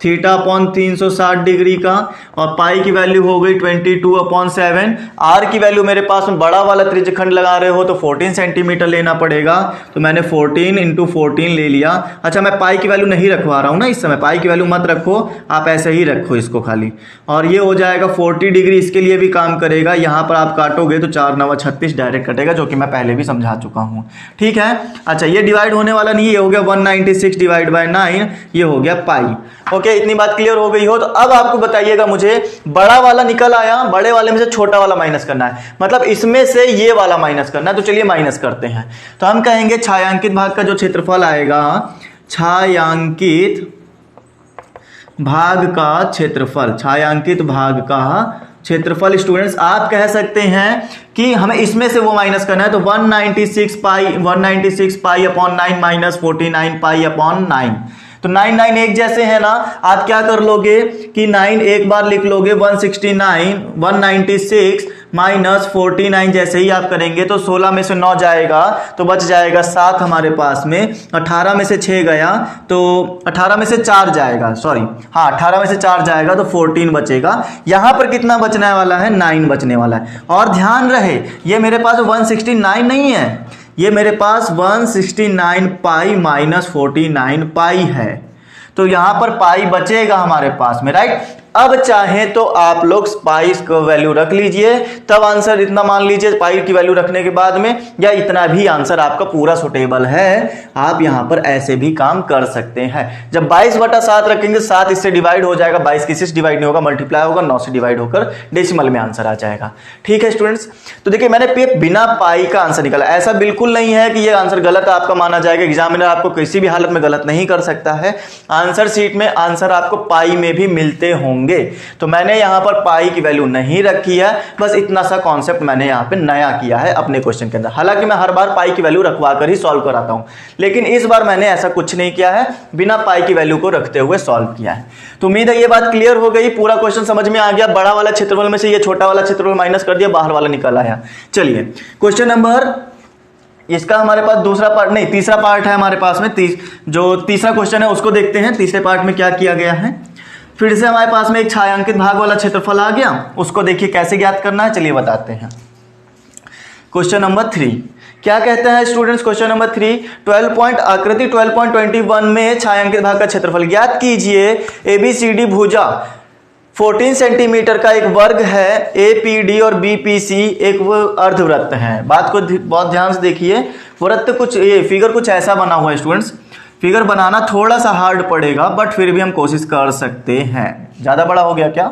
θ/360 डिग्री का, और पाई की वैल्यू हो गई 22/7। आर की वैल्यू मेरे पास में बड़ा वाला त्रिज्यखंड लगा रहे हो तो 14 सेंटीमीटर लेना पड़ेगा, तो मैंने 14 × 14 ले लिया। अच्छा मैं पाई की वैल्यू नहीं रखवा रहा हूँ ना इस समय, पाई की वैल्यू मत रखो, आप ऐसे ही रखो इसको खाली। और ये हो जाएगा 40 डिग्री, इसके लिए भी काम करेगा। यहाँ पर आप काटोगे तो 4 9 36 डायरेक्ट कटेगा, जो कि मैं पहले भी समझा चुका हूँ, ठीक है। अच्छा ये डिवाइड होने वाला नहीं, ये हो गया 196/9, ये हो गया पाई। ओके, इतनी बात क्लियर हो गई हो तो अब आपको बताइएगा, मुझे बड़ा वाला निकल आया, बड़े वाले में से छोटा वाला माइनस करना है, मतलब इसमें से ये वाला माइनस करना है। तो चलिए माइनस करते हैं। तो हम कहेंगे छायांकित भाग का जो क्षेत्रफल आएगा, छायांकित भाग का क्षेत्रफल, छायांकित भाग का क्षेत्रफल स्टूडेंट्स आप कह सकते हैं कि हमें इसमें से वो माइनस करना है। तो 196 पाई/9 माइनस 49 पाई/9। तो 9 9 एक जैसे है ना, आप क्या कर लोगे कि 9 एक बार लिख लोगे, 196 माइनस 49 जैसे ही आप करेंगे तो 16 में से 9 जाएगा तो बच जाएगा 7 हमारे पास में। 18 में से 6 गया तो 18 में से 4 जाएगा, सॉरी हाँ 18 में से 4 जाएगा तो 14 बचेगा। यहां पर कितना बचने वाला है? 9 बचने वाला है। और ध्यान रहे ये मेरे पास 169 नहीं है, ये मेरे पास 169 पाई - 49 पाई है। तो यहां पर पाई बचेगा हमारे पास में, राइट। अब चाहें तो आप लोग पाई को वैल्यू रख लीजिए, तब आंसर इतना मान लीजिए पाई की वैल्यू रखने के बाद में, या इतना भी आंसर आपका पूरा सुटेबल है, आप यहां पर ऐसे भी काम कर सकते हैं। जब 22/7 रखेंगे 7 इससे डिवाइड हो जाएगा, 22 किसी से डिवाइड नहीं होगा, मल्टीप्लाई होगा, 9 से डिवाइड होकर डेसिमल में आंसर आ जाएगा। ठीक है स्टूडेंट्स, तो देखिए मैंने बिना पाई का आंसर निकाला। ऐसा बिल्कुल नहीं है कि ये आंसर गलत आपका माना जाएगा, एग्जामिनर आपको किसी भी हालत में गलत नहीं कर सकता है। आंसर शीट में आंसर आपको पाई में भी मिलते होंगे, तो मैंने यहां पर पाई की वैल्यू नहीं रखी है, बस इतना सा कॉन्सेप्ट मैंने यहां पे नया किया है अपने क्वेश्चन के अंदर। हालांकि मैं हर बार पाई की वैल्यू रखवा कर ही सॉल्व कराता हूं, लेकिन इस बार मैंने ऐसा कुछ नहीं किया है, बिना पाई की वैल्यू को रखते हुए सॉल्व किया है। तो उम्मीद है ये बात क्लियर हो गई, पूरा क्वेश्चन समझ में आ गया। बड़ा वाला क्षेत्रफल में से ये छोटा वाला क्षेत्रफल माइनस कर दिया, बाहर वाला निकल आया। चलिए क्वेश्चन नंबर, इसका हमारे पास दूसरा पार्ट नहीं, तीसरा पार्ट है हमारे पास में। जो तीसरा क्वेश्चन है उसको देखते हैं, तीसरे पार्ट में क्या किया गया है। फिर से हमारे पास में एक छायांकित भाग वाला क्षेत्रफल आ गया, उसको देखिए कैसे ज्ञात करना है, चलिए बताते हैं। क्वेश्चन नंबर 3 क्या कहते हैं स्टूडेंट्स, क्वेश्चन नंबर 3, आकृति 12.21 में छायांकित भाग का क्षेत्रफल ज्ञात कीजिए। ABCD भुजा 14 सेंटीमीटर का एक वर्ग है, APD और BPC एक अर्धवृत्त है। बात को बहुत ध्यान से देखिए, वृत्त कुछ ये फिगर कुछ ऐसा बना हुआ है स्टूडेंट्स। फिगर बनाना थोड़ा सा हार्ड पड़ेगा, बट फिर भी हम कोशिश कर सकते हैं। ज्यादा बड़ा हो गया क्या?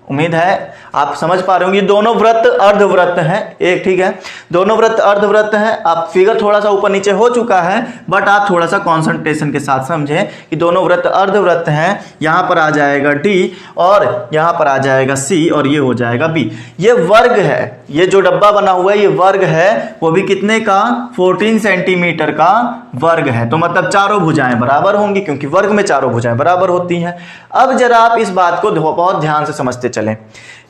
उम्मीद है आप समझ पा रहे होंगे। दोनों वृत्त अर्धवृत्त हैं, एक ठीक है, दोनों वृत्त अर्धवृत्त हैं। आप फिगर थोड़ा सा ऊपर नीचे हो चुका है, बट आप थोड़ा सा कंसंट्रेशन के साथ समझें कि दोनों वृत्त अर्धवृत्त हैं। यहां पर आ जाएगा D और यहां पर आ जाएगा C और ये हो जाएगा B। ये वर्ग है, ये जो डब्बा बना हुआ है ये वर्ग है, वो भी कितने का? 14 सेंटीमीटर का वर्ग है। तो मतलब चारों भुजाएं बराबर होंगी, क्योंकि वर्ग में चारों भुजाएं बराबर होती हैं। अब जरा आप इस बात को बहुत ध्यान से समझते चलें।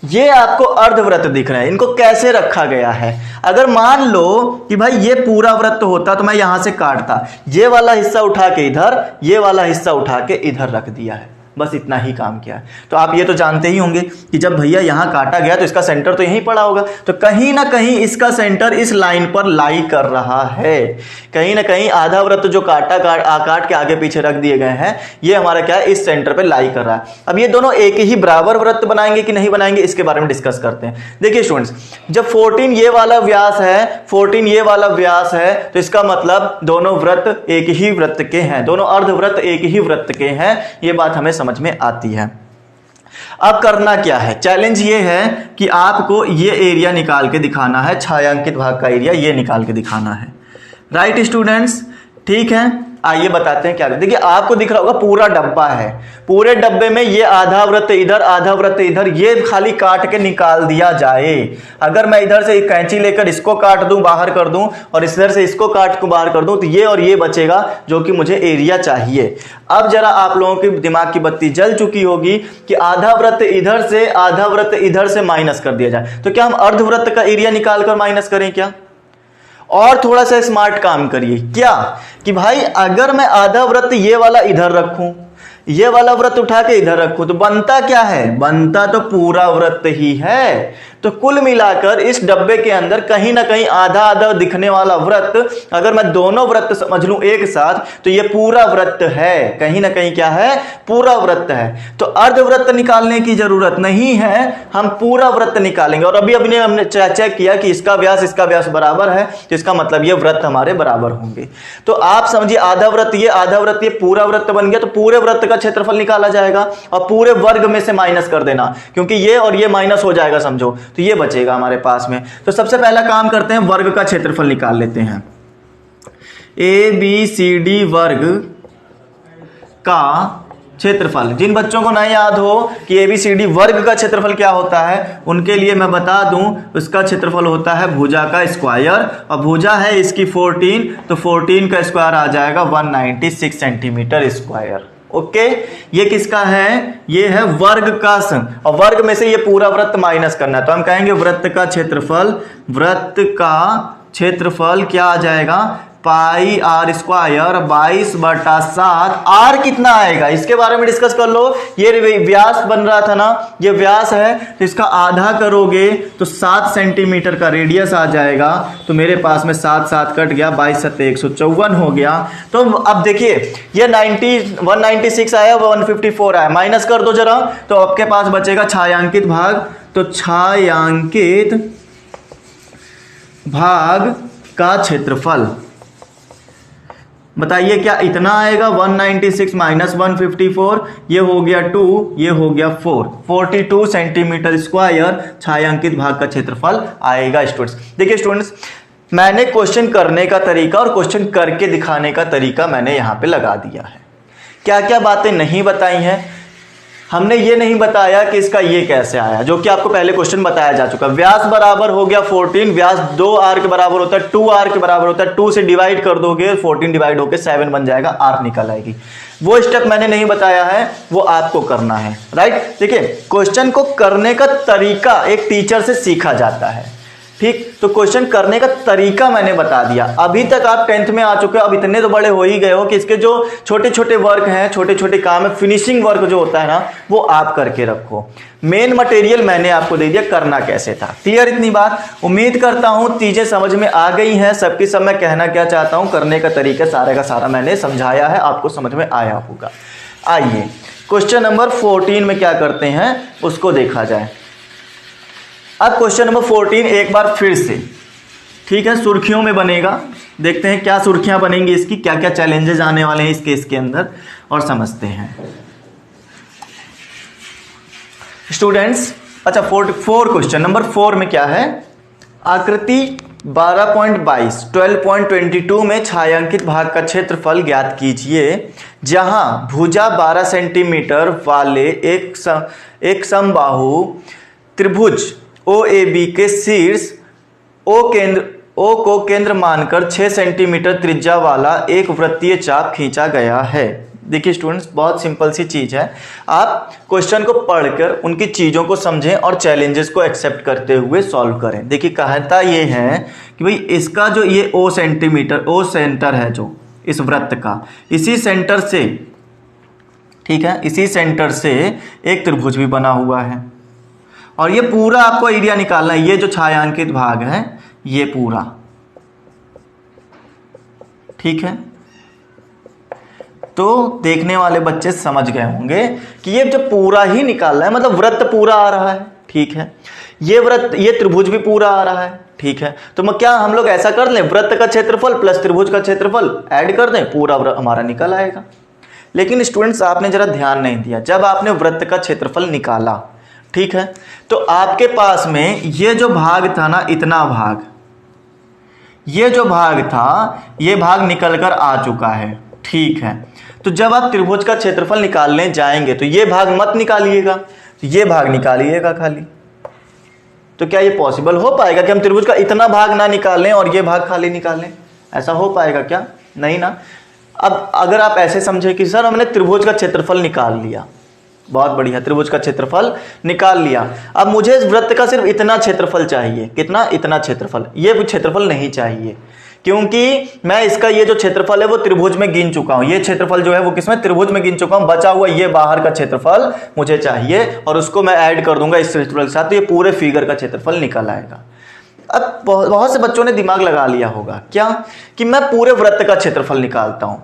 ये आपको अर्धवृत्त दिख रहे हैं, इनको कैसे रखा गया है? अगर मान लो कि भाई ये पूरा वृत्त होता तो मैं यहां से काटता, ये वाला हिस्सा उठा के इधर, ये वाला हिस्सा उठा के इधर रख दिया है, बस इतना ही काम किया है। तो आप ये तो जानते ही होंगे कि जब भैया यहां काटा गया तो इसका सेंटर तो यहीं पड़ा होगा, तो कहीं ना कहीं इसका सेंटर इस लाइन पर लाई कर रहा है। कहीं ना कहीं आधा वृत्त जो काट के आगे पीछे रख दिए गए हैं, ये हमारा क्या है, इस सेंटर पे लाई कर रहा है। अब ये दोनों एक ही बराबर वृत्त बनाएंगे कि नहीं बनाएंगे, इसके बारे में डिस्कस करते हैं। देखिए स्टूडेंट्स, जब 14 ये वाला व्यास है, 14 ये वाला व्यास है, तो इसका मतलब दोनों वृत्त एक ही वृत्त के हैं, दोनों अर्धवृत्त एक ही वृत्त के हैं। ये बात हमें समझ में आती है। अब करना क्या है, चैलेंज ये है कि आपको ये एरिया निकाल के दिखाना है, छायांकित भाग का एरिया ये निकाल के दिखाना है। राइट स्टूडेंट्स, ठीक है, आइए बताते हैं क्या। देखिए आपको दिख रहा होगा पूरा डब्बा है, पूरे डब्बे में ये आधा वृत्त इधर आधा वृत्त इधर, ये खाली काट के निकाल दिया जाए। अगर मैं इधर से एक कैंची लेकर इसको काट दूं, बाहर कर दूं, और इधर से इसको काट के बाहर कर दूं, तो ये और ये बचेगा जो कि मुझे एरिया चाहिए। अब जरा आप लोगों के दिमाग की बत्ती जल चुकी होगी कि आधा वृत्त इधर से आधा वृत्त इधर से माइनस कर दिया जाए, तो क्या हम अर्धवृत्त का एरिया निकालकर माइनस करें क्या? और थोड़ा सा स्मार्ट काम करिए, क्या कि भाई अगर मैं आधा वृत्त ये वाला इधर रखूं, ये वाला वृत्त उठा के इधर रखूं, तो बनता क्या है? बनता तो पूरा वृत्त ही है। तो कुल मिलाकर इस डब्बे के अंदर कहीं ना कहीं आधा आधा दिखने वाला वृत्त, अगर मैं दोनों वृत्त समझ लूं एक साथ, तो ये पूरा वृत्त है, कहीं ना कहीं क्या है? पूरा वृत्त है। तो अर्धवृत्त निकालने की जरूरत नहीं है, हम पूरा वृत्त निकालेंगे। और अभी हमने चेक किया कि इसका व्यास बराबर है, तो इसका मतलब ये वृत्त हमारे बराबर होंगे। तो आप समझिए आधा वृत्त ये, आधा वृत्त ये, पूरा वृत्त बन गया। तो पूरे वृत्त का क्षेत्रफल निकाला जाएगा और पूरे वर्ग में से माइनस कर देना, क्योंकि ये और ये माइनस हो जाएगा समझो, तो ये बचेगा हमारे पास में। तो सबसे पहला काम करते हैं, वर्ग का क्षेत्रफल निकाल लेते हैं। ABCD वर्ग का क्षेत्रफल, जिन बच्चों को नहीं याद हो कि ABCD वर्ग का क्षेत्रफल क्या होता है, उनके लिए मैं बता दूं, उसका क्षेत्रफल होता है भुजा का स्क्वायर, और भुजा है इसकी 14, तो 14 का स्क्वायर आ जाएगा 196 सेंटीमीटर स्क्वायर। ओके, ये किसका है? ये है वर्ग का सम, और वर्ग में से ये पूरा वृत्त माइनस करना है। तो हम कहेंगे वृत्त का क्षेत्रफल क्या आ जाएगा? पाई आर स्क्वायर 22/7। आर कितना आएगा इसके बारे में डिस्कस कर लो। ये व्यास बन रहा था ना, ये व्यास है, तो इसका आधा करोगे तो 7 सेंटीमीटर का रेडियस आ जाएगा। तो मेरे पास में 7 7 कट गया, 22 7 154 हो गया। तो अब देखिए ये 196 आया, 154 आया, माइनस कर दो जरा, तो आपके पास बचेगा छायांकित भाग। तो छायांकित भाग का क्षेत्रफल बताइए क्या इतना आएगा, 196 माइनस 154, ये हो गया 2, ये हो गया 4, 42 सेंटीमीटर स्क्वायर छायांकित भाग का क्षेत्रफल आएगा। स्टूडेंट्स देखिए स्टूडेंट्स, मैंने क्वेश्चन करने का तरीका और क्वेश्चन करके दिखाने का तरीका मैंने यहाँ पे लगा दिया है। क्या क्या बातें नहीं बताई हैं, हमने ये नहीं बताया कि इसका ये कैसे आया, जो कि आपको पहले क्वेश्चन बताया जा चुका। व्यास बराबर हो गया 14, व्यास 2 आर के बराबर होता है, 2 आर के बराबर होता है, 2 से डिवाइड कर दोगे 14 डिवाइड होके 7 बन जाएगा, आर निकल आएगी। वो स्टेप मैंने नहीं बताया है, वो आपको करना है। राइट, देखिए क्वेश्चन को करने का तरीका एक टीचर से सीखा जाता है। ठीक, तो क्वेश्चन करने का तरीका मैंने बता दिया। अभी तक आप 10th में आ चुके हो, अब इतने तो बड़े हो ही गए हो कि इसके जो छोटे छोटे वर्क हैं, छोटे छोटे काम है, फिनिशिंग वर्क जो होता है ना, वो आप करके रखो। मेन मटेरियल मैंने आपको दे दिया, करना कैसे था। क्लियर इतनी बात? उम्मीद करता हूं चीजें समझ में आ गई हैं सबकी सब। मैं कहना क्या चाहता हूं, करने का तरीका सारे का सारा मैंने समझाया है, आपको समझ में आया होगा। आइए क्वेश्चन नंबर 14 में क्या करते हैं उसको देखा जाए। अब क्वेश्चन नंबर 14 एक बार फिर से, ठीक है, सुर्खियों में बनेगा। देखते हैं क्या सुर्खियां बनेंगी इसकी, क्या क्या चैलेंजेस आने वाले हैं इस केस के अंदर, और समझते हैं स्टूडेंट्स। अच्छा 44 क्वेश्चन नंबर 4 में क्या है, आकृति 12.22 12.22 में छायांकित भाग का क्षेत्रफल ज्ञात कीजिए, जहां भुजा 12 सेंटीमीटर वाले एक समबाहु त्रिभुज OAB के शीर्ष O को केंद्र मानकर 6 सेंटीमीटर त्रिज्या वाला एक वृत्तीय चाप खींचा गया है। देखिए स्टूडेंट्स, बहुत सिंपल सी चीज है। आप क्वेश्चन को पढ़कर उनकी चीजों को समझें और चैलेंजेस को एक्सेप्ट करते हुए सॉल्व करें। देखिए कहता ये है कि भाई इसका जो ये O सेंटर है जो इस वृत्त का, इसी सेंटर से, ठीक है, इसी सेंटर से एक त्रिभुज भी बना हुआ है, और ये पूरा आपको एरिया निकालना है। ये जो छायांकित भाग है ये पूरा, ठीक है। तो देखने वाले बच्चे समझ गए होंगे कि ये जो पूरा ही निकालना है, मतलब वृत्त पूरा आ रहा है, ठीक है, ये वृत्त, ये त्रिभुज भी पूरा आ रहा है, ठीक है। तो क्या हम लोग ऐसा कर लें, वृत्त का क्षेत्रफल प्लस त्रिभुज का क्षेत्रफल ऐड कर दें, पूरा हमारा निकल आएगा। लेकिन स्टूडेंट्स आपने जरा ध्यान नहीं दिया, जब आपने वृत्त का क्षेत्रफल निकाला, ठीक है, तो आपके पास में ये जो भाग था ना, इतना भाग, ये जो भाग था, ये भाग निकलकर आ चुका है, ठीक है। तो जब आप त्रिभुज का क्षेत्रफल निकालने जाएंगे तो ये भाग मत निकालिएगा, तो ये भाग निकालिएगा खाली। तो क्या ये पॉसिबल हो पाएगा कि हम त्रिभुज का इतना भाग ना निकालें और ये भाग खाली निकालें? ऐसा हो पाएगा क्या? नहीं ना। अब अगर आप ऐसे समझे कि सर हमने त्रिभुज का क्षेत्रफल निकाल लिया, बहुत बढ़िया, त्रिभुज का क्षेत्रफल निकाल लिया, अब मुझे इस वृत्त का सिर्फ इतना क्षेत्रफल चाहिए। कितना? इतना क्षेत्रफल। ये क्षेत्रफल नहीं चाहिए, क्योंकि मैं इसका ये जो क्षेत्रफल है वो त्रिभुज में गिन चुका हूं। ये क्षेत्रफल जो है वो किसमें? त्रिभुज में गिन चुका हूं। बचा हुआ ये बाहर का क्षेत्रफल मुझे चाहिए, और उसको मैं ऐड कर दूंगा इस क्षेत्रफल के साथ, तो ये पूरे फिगर का क्षेत्रफल निकल आएगा। अब बहुत से बच्चों ने दिमाग लगा लिया होगा क्या, कि मैं पूरे वृत्त का क्षेत्रफल निकालता हूं,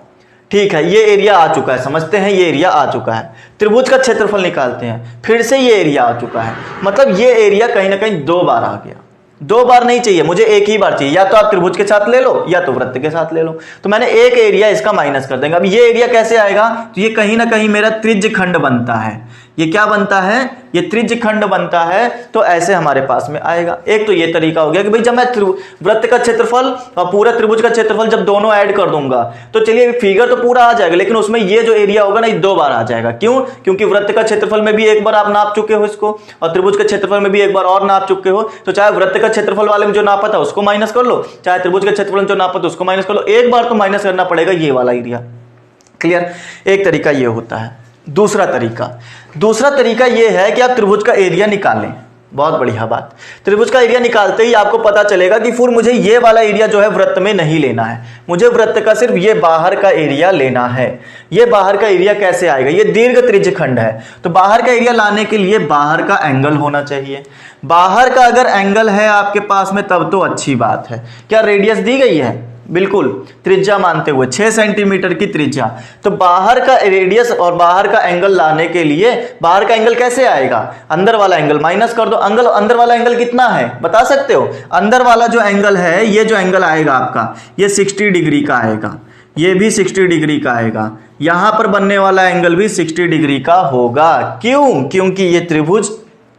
ठीक है, ये एरिया आ चुका है, समझते हैं ये एरिया आ चुका है, त्रिभुज का क्षेत्रफल निकालते हैं, फिर से ये एरिया आ चुका है, मतलब ये एरिया कहीं ना कहीं 2 बार आ गया। 2 बार नहीं चाहिए मुझे, एक ही बार चाहिए। या तो आप त्रिभुज के साथ ले लो या तो वृत्त के साथ ले लो। तो मैंने एक एरिया इसका माइनस कर देंगे। अब ये एरिया कैसे आएगा? तो ये कहीं ना कहीं मेरा त्रिज्य खंड बनता है। ये क्या बनता है? ये त्रिज्य खंड बनता है। तो ऐसे हमारे पास में आएगा। एक तो ये तरीका हो गया कि भाई जब मैं वृत्त का क्षेत्रफल और पूरा त्रिभुज का क्षेत्रफल जब दोनों ऐड कर दूंगा तो चलिए फिगर तो पूरा आ जाएगा, लेकिन उसमें ये जो एरिया होगा ना, ये 2 बार आ जाएगा। क्यों? क्योंकि वृत्त का क्षेत्रफल में भी एक बार आप नाप चुके हो इसको, और त्रिभुज के क्षेत्रफल में भी एक बार और नाप चुके हो। तो चाहे वृत्त का क्षेत्रफल वाले में जो नापा था उसको माइनस कर लो, चाहे त्रिभुज के क्षेत्रफल में जो नापा था उसको माइनस कर लो, एक बार तो माइनस करना पड़ेगा ये वाला एरिया। क्लियर? एक तरीका ये होता है। दूसरा तरीका ये है कि आप त्रिभुज का एरिया निकालें। बहुत बढ़िया बात। त्रिभुज का एरिया निकालते ही आपको पता चलेगा कि फिर मुझे ये वाला एरिया जो है वृत्त में नहीं लेना है, मुझे वृत्त का सिर्फ ये बाहर का एरिया लेना है। ये बाहर का एरिया कैसे आएगा, ये दीर्घ त्रिज्यखंड है, तो बाहर का एरिया लाने के लिए बाहर का एंगल होना चाहिए। बाहर का अगर एंगल है आपके पास में तब तो अच्छी बात है। क्या रेडियस दी गई है, बिल्कुल त्रिज्या मानते हुए 6 सेंटीमीटर की त्रिज्या, तो बाहर का रेडियस और बाहर का एंगल लाने के लिए बाहर का एंगल कैसे आएगा, अंदर वाला एंगल माइनस कर दो। अंदर वाला एंगल कितना है बता सकते हो, अंदर वाला जो एंगल है, ये जो एंगल आएगा आपका ये 60 डिग्री का आएगा, ये भी 60 डिग्री का आएगा, यहां पर बनने वाला एंगल भी 60 डिग्री का होगा। क्यों, क्योंकि ये त्रिभुज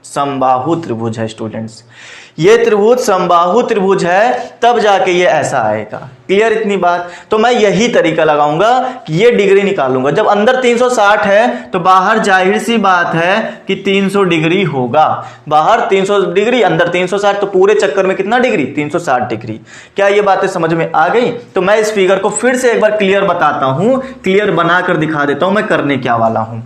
समबाहु त्रिभुज है स्टूडेंट्स, ये त्रिभुज समबाहु त्रिभुज है, तब जाके ये ऐसा आएगा। क्लियर इतनी बात। तो मैं यही तरीका लगाऊंगा कि ये डिग्री निकालूंगा। जब अंदर 360 है तो बाहर जाहिर सी बात है कि 300 डिग्री होगा, बाहर 300 डिग्री अंदर 360, तो पूरे चक्कर में कितना डिग्री 360 डिग्री। क्या ये बातें समझ में आ गई। तो मैं इस फिगर को फिर से एक बार क्लियर बताता हूं, क्लियर बनाकर दिखा देता हूं मैं करने क्या वाला हूं।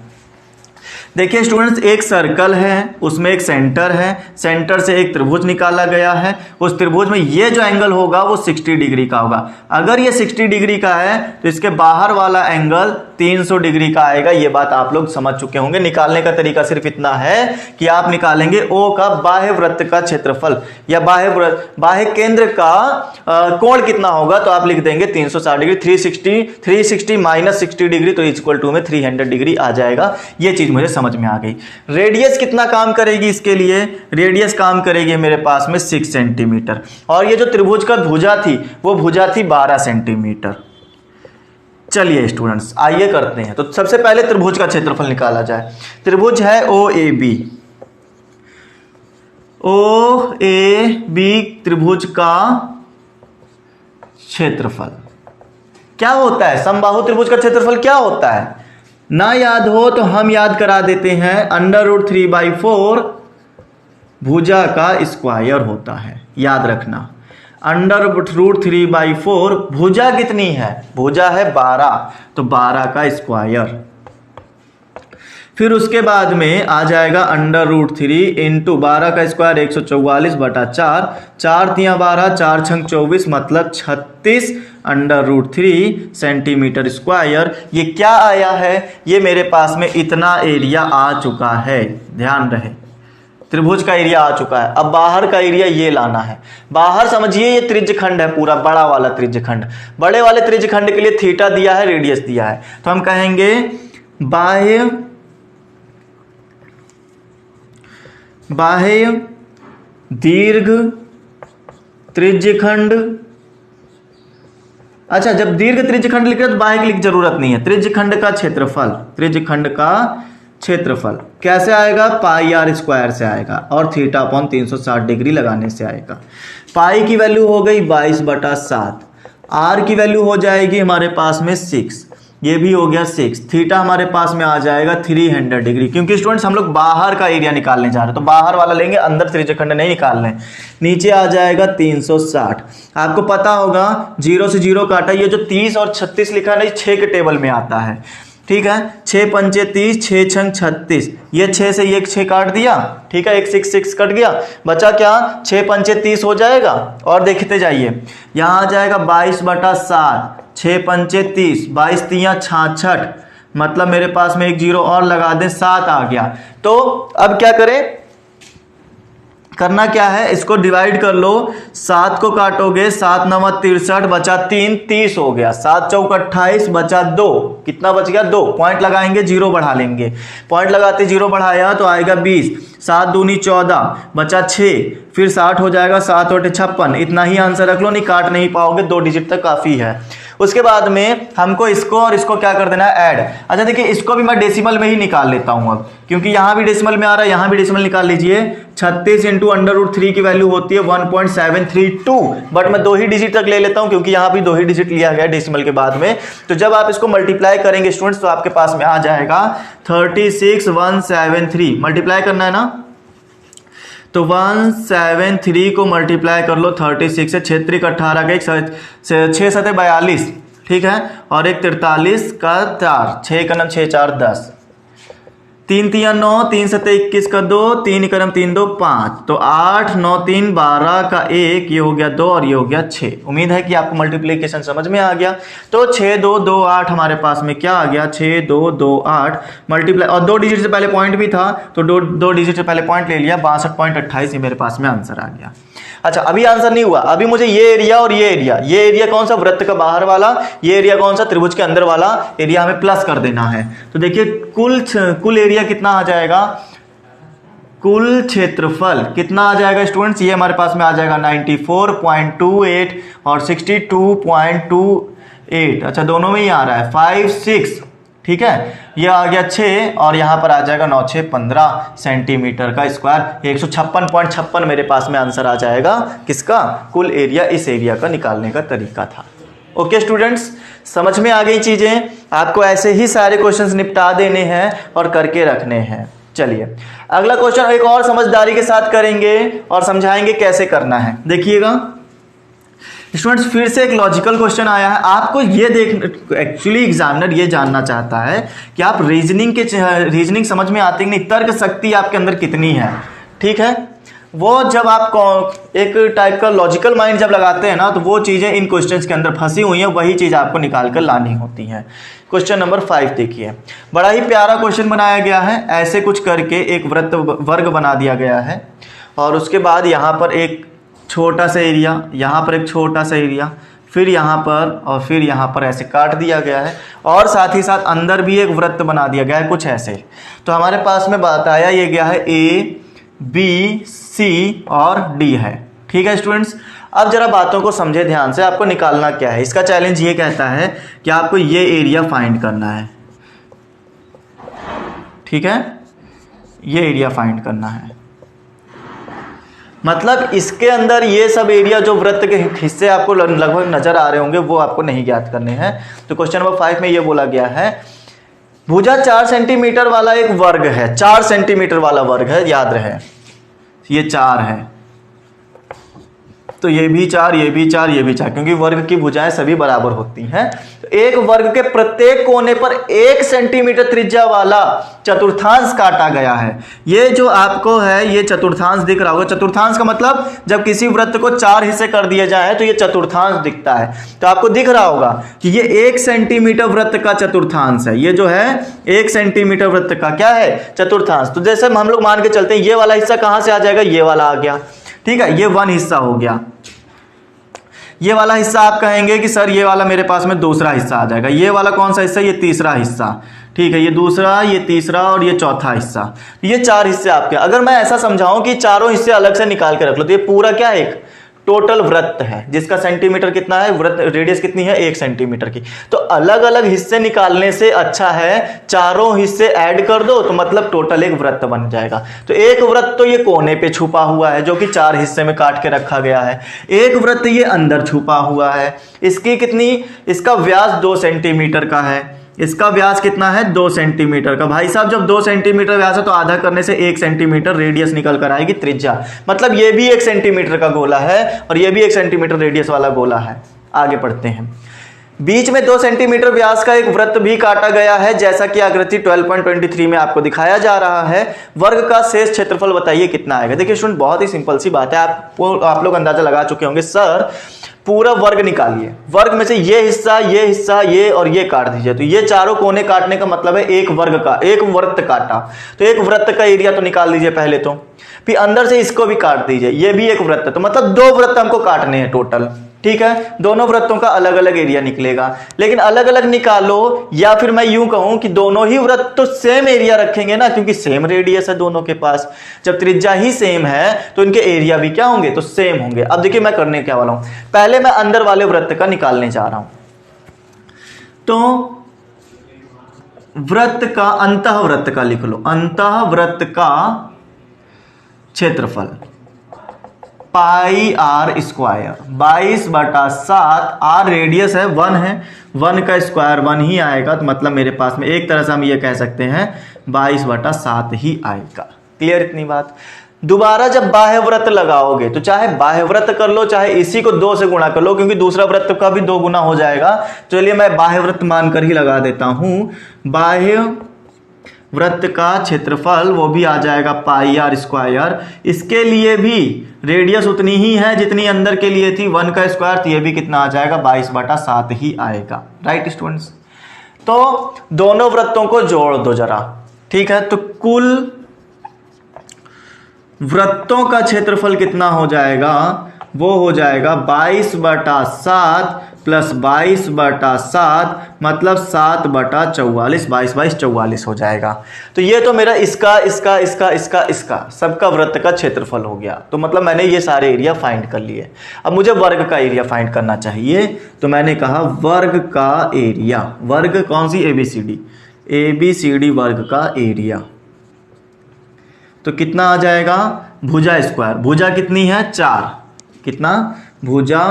देखिए स्टूडेंट्स, एक सर्कल है, उसमें एक सेंटर है, सेंटर से एक त्रिभुज निकाला गया है, उस त्रिभुज में ये जो एंगल होगा वो 60 डिग्री का होगा। अगर ये 60 डिग्री का है तो इसके बाहर वाला एंगल 300 डिग्री का आएगा। ये बात आप लोग समझ चुके होंगे। निकालने का तरीका सिर्फ इतना है कि आप निकालेंगे ओ का बाह्य वृत्त का क्षेत्रफल या बाह्य केंद्र का कोण कितना होगा, तो आप लिख देंगे 360 डिग्री, 360 माइनस 60 डिग्री तो इक्वल टू में 300 डिग्री आ जाएगा। ये चीज मुझे समझ में आ गई। रेडियस कितना काम करेगी इसके लिए, रेडियस काम करेगी मेरे पास में 6 सेंटीमीटर, और ये जो त्रिभुज का भुजा थी वो भुजा थी 12 सेंटीमीटर। चलिए स्टूडेंट्स आइए करते हैं। तो सबसे पहले त्रिभुज का क्षेत्रफल निकाला जाए। त्रिभुज है ओ ए बी त्रिभुज का क्षेत्रफल क्या होता है, समबाहु त्रिभुज का क्षेत्रफल क्या होता है, ना याद हो तो हम याद करा देते हैं। √3/4 भुजा का स्क्वायर होता है, याद रखना। √3/4 भुजा कितनी है, भुजा है 12, तो 12 का स्क्वायर। फिर उसके बाद में आ जाएगा √3 इंटू 12 का स्क्वायर 144/4, 4 तिया 12, 4 छंग 24 मतलब 36 √3 सेंटीमीटर स्क्वायर। ये क्या आया है, ये मेरे पास में इतना एरिया आ चुका है, ध्यान रहे त्रिभुज का एरिया आ चुका है। अब बाहर का एरिया ये लाना है। बाहर समझिए ये त्रिज्यखंड है, पूरा बड़ा वाला त्रिज्यखंड। बड़े वाले त्रिज्यखंड के लिए थीटा दिया है, रेडियस दिया है, तो हम कहेंगे बाह्य दीर्घ त्रिज्यखंड। अच्छा, जब दीर्घ त्रिज्यखंड लिख रहे तो बाह्य की जरूरत नहीं है। त्रिज्यखंड का क्षेत्रफल, त्रिज्यखंड का क्षेत्रफल कैसे आएगा, πr² से आएगा और θ/360 डिग्री लगाने से आएगा। पाई की वैल्यू हो गई 22/7, r की वैल्यू हो जाएगी हमारे पास में 6, ये भी हो गया 6, थीटा हमारे पास में आ जाएगा 300 डिग्री। क्योंकि स्टूडेंट्स हम लोग बाहर का एरिया निकालने जा रहे हैं तो बाहर वाला लेंगे, अंदर त्रिज्यखंड नहीं निकाल रहे। नीचे आ जाएगा 360। आपको पता होगा 0 से 0 काटा, ये जो 30 और 36 लिखा है 6 के टेबल में आता है, ठीक है। 6 पंचे 30, 6 छंग 36, ये 6 से ये 6 काट दिया, ठीक है, एक 6 कट गया, बचा क्या 6 पंचे 30 हो जाएगा। और देखते जाइए, यहाँ आ जाएगा 22/7, 6 पंचे 30, 22 तिया 66, मतलब मेरे पास में एक 0 और लगा दें, 7 आ गया। तो अब क्या करें, करना क्या है, इसको डिवाइड कर लो, 7 को काटोगे 7 9 63, बचा 3, 30 हो गया, 7 चौक 28, बचा 2, कितना बच गया 2, पॉइंट लगाएंगे 0 बढ़ा लेंगे, पॉइंट लगाते 0 बढ़ाया तो आएगा 20, 7 दूनी 14, बचा 6, फिर 60 हो जाएगा, 7 और 56, इतना ही आंसर रख लो, नहीं काट नहीं पाओगे, 2 डिजिट तक काफी है। उसके बाद में हमको इसको और इसको क्या कर देना है, ऐड। अच्छा देखिए, इसको भी मैं डेसिमल में ही निकाल लेता हूं अब, क्योंकि यहां भी डेसिमल में आ रहा है, यहां भी डेसिमल निकाल लीजिए। 36 इंटू √3 की वैल्यू होती है 1.732, बट मैं 2 ही डिजिट तक ले लेता हूं क्योंकि यहां भी 2 ही डिजिट लिया गया डेसिमल के बाद में। तो जब आप इसको मल्टीप्लाई करेंगे स्टूडेंट्स तो आपके पास में आ जाएगा 36173, मल्टीप्लाई करना है ना, तो 173 को मल्टीप्लाई कर लो 36 से, 6 3 18 का 6 7 42, ठीक है, और एक 43 का 4, 6 का 6 4 10, 3 तिया 9, 3 सत्ते 21 का 2, 3 करम 3 2 5, तो 8 9 3 12 का 1, ये हो गया 2 और ये हो गया 6। उम्मीद है कि आपको मल्टीप्लिकेशन समझ में आ गया। तो 6 2 2 8 हमारे पास में क्या आ गया, 6 2 2 8 मल्टीप्लाई, और 2 डिजिट से पहले पॉइंट भी था तो दो डिजिट से पहले पॉइंट ले लिया, 62.28 ये मेरे पास में आंसर आ गया। अच्छा, अभी आंसर नहीं हुआ, अभी मुझे ये एरिया और ये एरिया कौन सा, वृत्त का बाहर वाला, ये एरिया कौन सा, त्रिभुज के अंदर वाला एरिया हमें प्लस कर देना है। तो देखिए कुल एरिया कितना आ जाएगा, कुल क्षेत्रफल कितना आ जाएगा स्टूडेंट्स, ये हमारे पास में आ जाएगा 94.28 और 62.28। अच्छा, दोनों में ही आ रहा है 5 6, ठीक है, ये आ गया 6 और यहाँ पर आ जाएगा 9 6 15 सेंटीमीटर का स्क्वायर, 156.56 मेरे पास में आंसर आ जाएगा किसका, कुल एरिया। इस एरिया का निकालने का तरीका था। ओके स्टूडेंट्स, समझ में आ गई चीजें। आपको ऐसे ही सारे क्वेश्चंस निपटा देने हैं और करके रखने हैं। चलिए अगला क्वेश्चन एक और समझदारी के साथ करेंगे और समझाएंगे कैसे करना है। देखिएगा स्टूडेंट्स, फिर से एक लॉजिकल क्वेश्चन आया है। आपको ये एक्चुअली एग्जामिनर ये जानना चाहता है कि आप रीजनिंग समझ में आती नहीं, तर्क शक्ति आपके अंदर कितनी है, ठीक है। वो जब आप एक टाइप का लॉजिकल माइंड जब लगाते हैं ना, तो वो चीज़ें इन क्वेश्चंस के अंदर फंसी हुई हैं, वही चीज़ आपको निकाल कर लानी होती है। क्वेश्चन नंबर 5 देखिए, बड़ा ही प्यारा क्वेश्चन बनाया गया है। ऐसे कुछ करके एक वृत्त वर्ग बना दिया गया है और उसके बाद यहाँ पर एक छोटा सा एरिया, यहाँ पर एक छोटा सा एरिया, फिर यहाँ पर और फिर यहाँ पर ऐसे काट दिया गया है और साथ ही साथ अंदर भी एक वृत्त बना दिया गया है कुछ ऐसे। तो हमारे पास में बताया ये गया है A B C और D है, ठीक है स्टूडेंट्स। अब जरा बातों को समझे ध्यान से, आपको निकालना क्या है। इसका चैलेंज ये कहता है कि आपको ये एरिया फाइंड करना है, ठीक है, ये एरिया फाइंड करना है। मतलब इसके अंदर ये सब एरिया जो वृत्त के हिस्से आपको लगभग नजर आ रहे होंगे वो आपको नहीं ज्ञात करने हैं। तो क्वेश्चन नंबर 5 में ये बोला गया है, भुजा 4 सेंटीमीटर वाला एक वर्ग है, 4 सेंटीमीटर वाला वर्ग है, याद रहे ये 4 है, तो ये भी 4 ये भी 4 ये भी 4, क्योंकि वर्ग की भुजाएं सभी बराबर होती हैं। तो एक वर्ग के प्रत्येक कोने पर 1 सेंटीमीटर त्रिज्या वाला चतुर्थांश काटा गया है। ये जो आपको है ये चतुर्थांश दिख रहा होगा। चतुर्थांश का मतलब जब किसी वृत्त को 4 हिस्से कर दिए जाए तो ये चतुर्थांश दिखता है। तो आपको दिख रहा होगा कि ये 1 सेंटीमीटर वृत्त का चतुर्थांश है। ये जो है 1 सेंटीमीटर वृत्त का क्या है, चतुर्थांश। तो जैसे हम लोग मान के चलते हैं, ये वाला हिस्सा कहां से आ जाएगा, ये वाला आ गया, ठीक है, ये 1 हिस्सा हो गया। ये वाला हिस्सा आप कहेंगे कि सर ये वाला मेरे पास में दूसरा हिस्सा आ जाएगा। ये वाला कौन सा हिस्सा, ये तीसरा हिस्सा, ठीक है, ये दूसरा, ये तीसरा और ये चौथा हिस्सा। ये 4 हिस्से आपके। अगर मैं ऐसा समझाऊं कि चारों हिस्से अलग से निकाल के रख लो, तो ये पूरा क्या है, एक टोटल वृत्त है जिसका सेंटीमीटर कितना है, वृत्त रेडियस कितनी है, 1 सेंटीमीटर की। तो अलग अलग हिस्से निकालने से अच्छा है चारों हिस्से ऐड कर दो, तो मतलब टोटल एक वृत्त बन जाएगा। तो एक वृत्त तो ये कोने पे छुपा हुआ है जो कि 4 हिस्से में काट के रखा गया है। एक वृत्त ये अंदर छुपा हुआ है, इसकी कितनी, इसका व्यास 2 सेंटीमीटर का है। इसका व्यास कितना है, 2 सेंटीमीटर का। भाई साहब जब 2 सेंटीमीटर व्यास है तो आधा करने से 1 सेंटीमीटर रेडियस निकल कर आएगी, त्रिज्या। मतलब ये भी 1 सेंटीमीटर का गोला है और ये भी 1 सेंटीमीटर रेडियस वाला गोला है। आगे बढ़ते हैं। बीच में 2 सेंटीमीटर व्यास का एक वृत्त भी काटा गया है, जैसा कि आकृति 12.23 में आपको दिखाया जा रहा है। वर्ग का शेष क्षेत्रफल बताइए कितना आएगा। देखिए स्टूडेंट, बहुत ही सिंपल सी बात है, आप लोग अंदाजा लगा चुके होंगे। सर पूरा वर्ग निकालिए, वर्ग में से ये हिस्सा ये और ये काट दीजिए। तो ये चारों कोने काटने का मतलब है एक वर्ग का, एक वृत्त काटा। तो एक वृत्त का एरिया तो निकाल दीजिए पहले, तो फिर अंदर से इसको भी काट दीजिए, ये भी एक वृत्त। तो मतलब 2 वृत्त हमको काटने हैं टोटल, ठीक है। दोनों वृत्तों का अलग अलग एरिया निकलेगा, लेकिन अलग अलग निकालो, या फिर मैं यूं कहूं कि दोनों ही वृत्त तो सेम एरिया रखेंगे ना, क्योंकि सेम रेडियस है दोनों के पास। जब त्रिज्या ही सेम है तो इनके एरिया भी क्या होंगे, तो सेम होंगे। अब देखिए मैं करने क्या वाला हूं, पहले मैं अंदर वाले वृत्त का निकालने जा रहा हूं। तो वृत्त का, अंतः वृत्त का लिख लो, अंतः वृत्त का क्षेत्रफल पाई आर स्क्वायर, 22/7। आर रेडियस है, 1 है, 1 का स्क्वायर 1 ही आएगा। तो मतलब मेरे पास में एक तरह से हम ये कह सकते हैं 22/7 ही आएगा। क्लियर इतनी बात। दोबारा जब बाह्य वृत्त लगाओगे तो चाहे बाह्य वृत्त कर लो, चाहे इसी को 2 से गुणा कर लो, क्योंकि दूसरा वृत्त का भी 2 गुना हो जाएगा। चलिए मैं बाह्य वृत्त मानकर ही लगा देता हूं। बाह्य वृत्त का क्षेत्रफल वो भी आ जाएगा पाई आर स्क्वायर। इसके लिए भी रेडियस उतनी ही है जितनी अंदर के लिए थी, 1 का स्क्वायर, तो ये भी कितना आ जाएगा 22/7 ही आएगा। राइट स्टूडेंट्स, तो दोनों वृत्तों को जोड़ दो जरा, ठीक है। तो कुल वृत्तों का क्षेत्रफल कितना हो जाएगा, वो हो जाएगा 22/7 प्लस 22/7 मतलब 7/44, 22/44 हो जाएगा। तो ये तो मेरा इसका सबका वृत्त का क्षेत्रफल हो गया। तो मतलब मैंने ये सारे एरिया फाइंड कर लिए। अब मुझे वर्ग का एरिया फाइंड करना चाहिए, तो मैंने कहा वर्ग का एरिया, वर्ग कौन सी, ABCD वर्ग का एरिया, तो कितना आ जाएगा, भुजा स्क्वायर, भुजा कितनी है 4, कितना, भुजा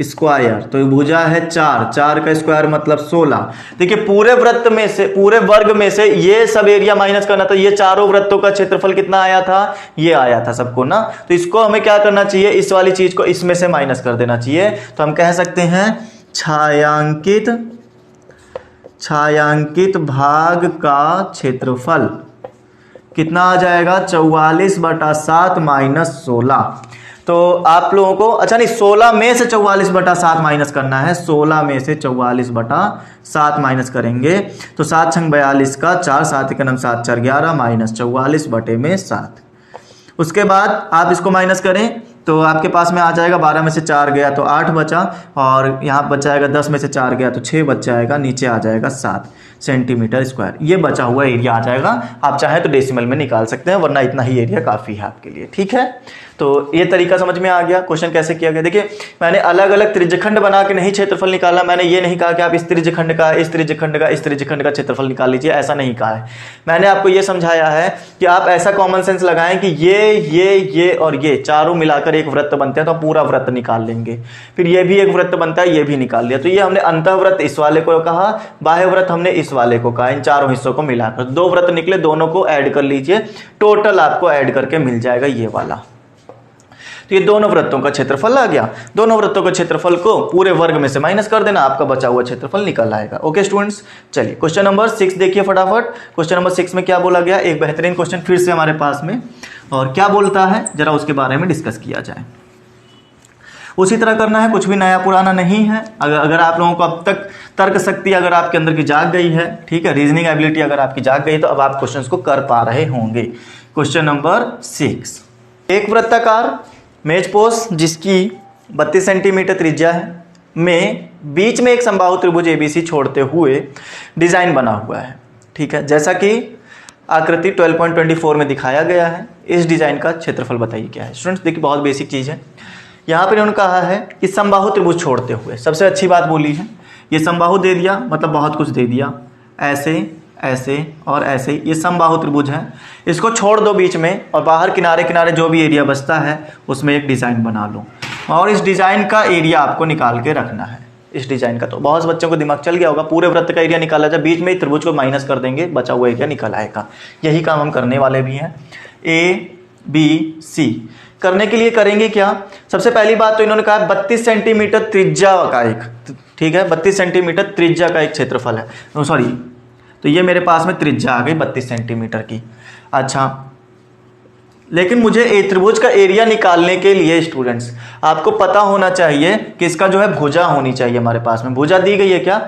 स्क्वायर, तो भुजा है 4, 4 का स्क्वायर मतलब 16। देखिए पूरे वृत्त में से, पूरे वर्ग में से ये सब एरिया माइनस करना था, ये चारों वृत्तों का क्षेत्रफल कितना आया था, ये आया था सबको ना। तो इसको हमें क्या करना चाहिए, इस वाली चीज को इसमें से माइनस कर देना चाहिए। तो हम कह सकते हैं छायांकित भाग का क्षेत्रफल कितना आ जाएगा, 44/7 माइनस 16। तो आप लोगों को, अच्छा नहीं, 16 में से 44/7 माइनस करना है, 16 में से 44/7 माइनस करेंगे तो 7 छंग 42 का 4, 7 1 7 4 11 माइनस 44/7। उसके बाद आप इसको माइनस करें तो आपके पास में आ जाएगा 12 में से 4 गया तो 8 बचा, और यहाँ बच जाएगा 10 में से 4 गया तो 6 बच जाएगा, नीचे आ जाएगा 7 सेंटीमीटर स्क्वायर। ये बचा हुआ एरिया आ जाएगा। आप चाहें तो डेसिमल में निकाल सकते हैं, वरना इतना ही एरिया काफ़ी है आपके लिए, ठीक है। तो ये तरीका समझ में आ गया। क्वेश्चन कैसे किया गया, देखिए मैंने अलग अलग त्रिज्यखंड बना के नहीं क्षेत्रफल निकाला। मैंने ये नहीं कहा कि आप इस त्रिज्यखंड का, इस त्रिज्यखंड का, इस त्रिज्यखंड का क्षेत्रफल निकाल लीजिए, ऐसा नहीं कहा है। मैंने आपको ये समझाया है कि आप ऐसा कॉमन सेंस लगाएं कि ये और ये चारों मिलाकर एक वृत्त बनते हैं, तो पूरा वृत्त निकाल लेंगे। फिर ये भी एक वृत्त बनता है, ये भी निकाल लिया। तो ये हमने अंतःवृत्त इस वाले को कहा, बाह्य वृत्त हमने इस वाले को कहा। इन चारों हिस्सों को मिलाकर 2 वृत्त निकले, दोनों को ऐड कर लीजिए, टोटल आपको ऐड करके मिल जाएगा ये वाला। तो ये दोनों वृत्तों का क्षेत्रफल आ गया। दोनों वृत्तों के क्षेत्रफल को पूरे वर्ग में से माइनस कर देना, आपका बचा हुआ क्षेत्रफल निकल आएगा। ओके स्टूडेंट्स, चलिए क्वेश्चन नंबर 6 देखिए फटाफट। क्वेश्चन नंबर 6 में क्या बोला गया, एक बेहतरीन क्वेश्चन फिर से हमारे पास में, और क्या बोलता है जरा उसके बारे में डिस्कस किया जाए। उसी तरह करना है, कुछ भी नया पुराना नहीं है। अगर आप लोगों को अब तक तर्क शक्ति अगर आपके अंदर की जाग गई है, ठीक है, रीजनिंग एबिलिटी अगर आपकी जाग गई, तो अब आप क्वेश्चंस को कर पा रहे होंगे। क्वेश्चन नंबर 6, एक वृत्ताकार मेजपोश जिसकी 32 सेंटीमीटर त्रिज्या है में बीच में एक समबाहु त्रिभुज ABC छोड़ते हुए डिजाइन बना हुआ है, ठीक है, जैसा कि आकृति 12.24 में दिखाया गया है। इस डिजाइन का क्षेत्रफल बताइए क्या है। स्टूडेंट्स देखिए बहुत बेसिक चीज है। यहाँ पर उन्होंने कहा है कि समबाहु त्रिभुज छोड़ते हुए, सबसे अच्छी बात बोली है, ये समबाहु दे दिया मतलब बहुत कुछ दे दिया, ऐसे ऐसे और ऐसे, ये समबाहु त्रिभुज है। इसको छोड़ दो बीच में, और बाहर किनारे किनारे जो भी एरिया बचता है उसमें एक डिज़ाइन बना लो, और इस डिज़ाइन का एरिया आपको निकाल के रखना है। इस डिज़ाइन का तो बहुत बच्चों को दिमाग चल गया होगा, पूरे वृत्त का एरिया निकाला जाए, बीच में ही त्रिभुज को माइनस कर देंगे, बचा हुआ एरिया निकल आएगा। यही काम हम करने वाले भी हैं। ABC करने के लिए करेंगे क्या, सबसे पहली बात तो इन्होंने कहा 32 सेंटीमीटर त्रिज्या का एक, ठीक है, 32 सेंटीमीटर त्रिज्या का एक क्षेत्रफल है, सॉरी, तो ये मेरे पास में त्रिज्या आ गई 32 सेंटीमीटर की। अच्छा, लेकिन मुझे एक त्रिभुज का एरिया निकालने के लिए स्टूडेंट्स आपको पता होना चाहिए कि इसका जो है भुजा होनी चाहिए हमारे पास में। भुजा दी गई है क्या,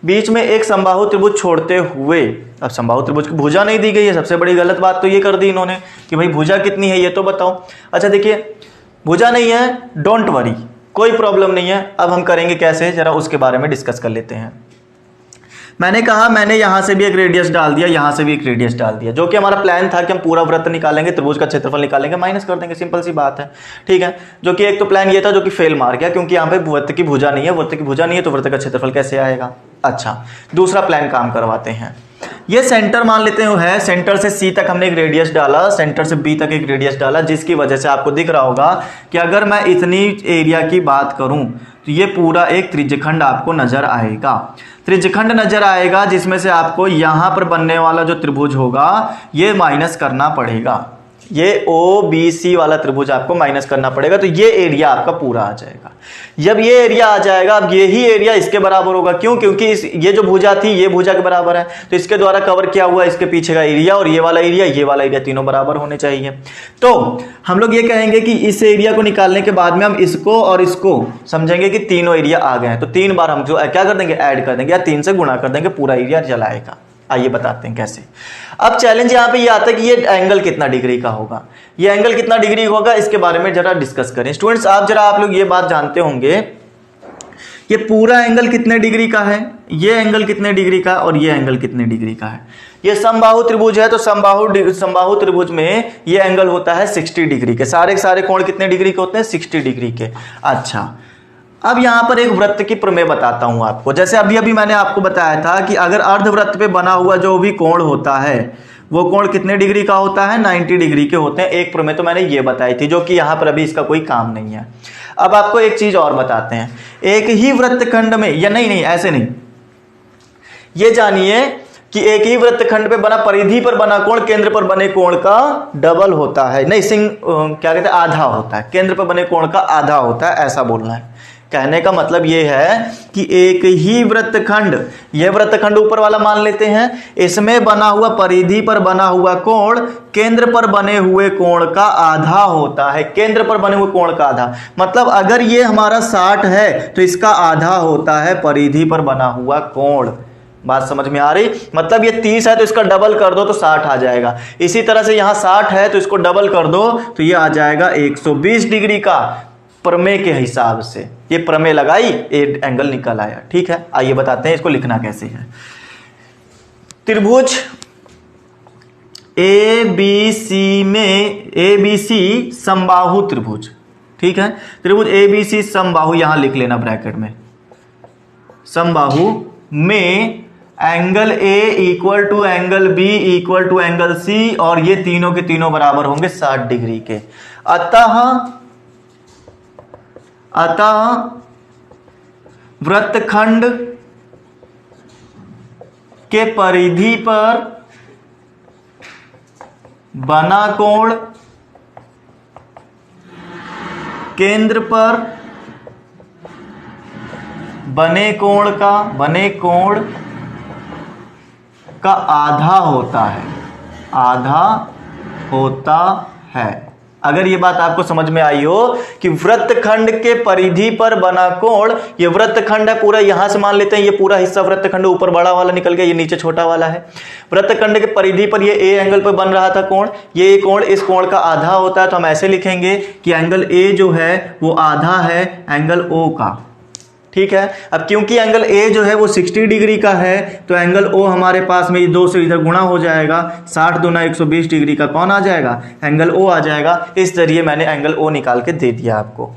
बीच में एक समबाहु त्रिभुज छोड़ते हुए। अब समबाहु त्रिभुज की भुजा नहीं दी गई है, सबसे बड़ी गलत बात तो ये कर दी इन्होंने कि भाई भुजा कितनी है ये तो बताओ। अच्छा देखिए, भुजा नहीं है, डोंट वरी, कोई प्रॉब्लम नहीं है। अब हम करेंगे कैसे, जरा उसके बारे में डिस्कस कर लेते हैं। मैंने कहा मैंने यहाँ से भी एक रेडियस डाल दिया, यहाँ से भी एक रेडियस डाल दिया, जो कि हमारा प्लान था कि हम पूरा वृत्त निकालेंगे, त्रिभुज का क्षेत्रफल निकालेंगे, माइनस कर देंगे, सिंपल सी बात है, ठीक है। जो कि एक तो प्लान ये था जो कि फेल मार गया, क्योंकि यहाँ पे वृत्त की भुजा नहीं है, वृत्त की भुजा नहीं है तो वृत्त का क्षेत्रफल कैसे आएगा। अच्छा, दूसरा प्लान काम करवाते हैं। ये सेंटर मान लेते हैं, सेंटर से C तक हमने एक रेडियस डाला, सेंटर से B तक एक रेडियस डाला, जिसकी वजह से आपको दिख रहा होगा कि अगर मैं इतनी एरिया की बात करूं तो ये पूरा एक त्रिज्यखंड आपको नजर आएगा। त्रिज्यखंड नजर आएगा जिसमें से आपको यहां पर बनने वाला जो त्रिभुज होगा ये माइनस करना पड़ेगा। ये ओ बी सी वाला त्रिभुज आपको माइनस करना पड़ेगा, तो ये एरिया आपका पूरा आ जाएगा। जब ये एरिया आ जाएगा, अब यही एरिया इसके बराबर होगा। क्यों? क्योंकि ये जो भुजा थी ये भुजा के बराबर है, तो इसके द्वारा कवर किया हुआ इसके पीछे का एरिया और ये वाला एरिया तीनों बराबर होने चाहिए। तो हम लोग ये कहेंगे कि इस एरिया को निकालने के बाद में हम इसको और इसको समझेंगे कि तीनों एरिया आ गए हैं, तो 3 बार हम जो क्या कर देंगे, ऐड कर देंगे या 3 से गुणा कर देंगे, पूरा एरिया चला आएगा। आइए बताते हैं कैसे। अब चैलेंज यहां पे ये आता है कि ये एंगल कितना डिग्री का होगा, ये एंगल कितना डिग्री होगा, इसके बारे में जरा डिस्कस करें। स्टूडेंट्स आप लोग ये बात जानते होंगे, ये पूरा एंगल कितने डिग्री का है, ये एंगल कितने डिग्री का और ये एंगल कितने डिग्री का है। ये समबाहु त्रिभुज है, तो समबाहु त्रिभुज में ये एंगल होता है 60 डिग्री के। सारे कोण कितने डिग्री के होते हैं, 60 डिग्री के। अच्छा, अब यहां पर एक वृत्त की प्रमेय बताता हूं आपको। जैसे अभी मैंने आपको बताया था कि अगर अर्धवृत्त पे बना हुआ जो भी कोण होता है वो कोण कितने डिग्री का होता है, 90 डिग्री के होते हैं। एक प्रमेय तो मैंने ये बताई थी, जो कि यहां पर अभी इसका कोई काम नहीं है। अब आपको एक चीज और बताते हैं, एक ही वृत्तखंड में, या नहीं ऐसे नहीं, ये जानिए कि एक ही वृत्तखंड पे बना, परिधि पर बना कोण केंद्र पर बने कोण का डबल होता है, नहीं क्या कहते हैं, आधा होता है। केंद्र पर बने कोण का आधा होता है, ऐसा बोलना है। कहने का मतलब ये है कि एक ही वृत्तखंड, यह वृत्तखंड ऊपर वाला मान लेते हैं, इसमें बना हुआ, परिधि पर बना हुआ कोण केंद्र पर बने हुए कोण का आधा होता है। केंद्र पर बने हुए कोण का आधा, मतलब अगर ये हमारा 60 है तो इसका आधा होता है परिधि पर बना हुआ कोण। बात समझ में आ रही? मतलब ये 30 है तो इसका डबल कर दो तो 60 आ जाएगा। इसी तरह से यहां 60 है तो इसको डबल कर दो तो ये आ जाएगा 120 डिग्री का। प्रमेय के हिसाब से ये प्रमेय लगाई, एक एंगल निकल आया। ठीक है, आइए बताते हैं इसको लिखना कैसे है। त्रिभुज ABC में, ABC समबाहु त्रिभुज, ठीक है, त्रिभुज ABC समबाहु, यहां लिख लेना ब्रैकेट में, समबाहु में angle A equal to angle B equal to angle C, और ये तीनों के तीनों बराबर होंगे 60 डिग्री के। अतः वृत्तखंड के परिधि पर बना कोण केंद्र पर बने कोण का आधा होता है। अगर ये बात आपको समझ में आई हो कि वृत्तखंड के परिधि पर बना कोण, ये वृत्तखंड है पूरा, यहां से मान लेते हैं ये पूरा हिस्सा वृत्तखंड, ऊपर बड़ा वाला निकल गया, ये नीचे छोटा वाला है। वृत्तखंड के परिधि पर ये ए एंगल पर बन रहा था कोण, ये कोण इस कोण का आधा होता है, तो हम ऐसे लिखेंगे कि एंगल ए जो है वो आधा है एंगल ओ का। ठीक है, अब क्योंकि एंगल ए जो है वो 60 डिग्री का है, तो एंगल ओ हमारे पास में 2 से इधर गुणा हो जाएगा, 60 दूना 120 डिग्री का कौन आ जाएगा, एंगल ओ आ जाएगा। इस जरिए मैंने एंगल ओ निकाल के दे दिया आपको।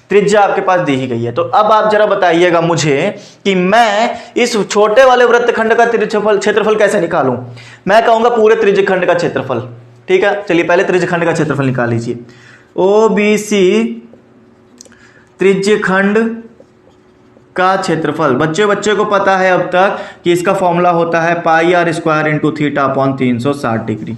त्रिज्या आपके पास दी ही गई है। तो अब आप जरा बताइएगा मुझे कि मैं इस छोटे वाले वृत्तखंड का क्षेत्रफल कैसे निकालूं। मैं कहूंगा पूरे त्रिज्यखंड का क्षेत्रफल। ठीक है, चलिए पहले त्रिज्यखंड का क्षेत्रफल निकाल लीजिए। OBC त्रिज्यखंड का क्षेत्रफल, बच्चे को पता है अब तक कि इसका फॉर्मूला होता है πr² into theta upon 360 degree.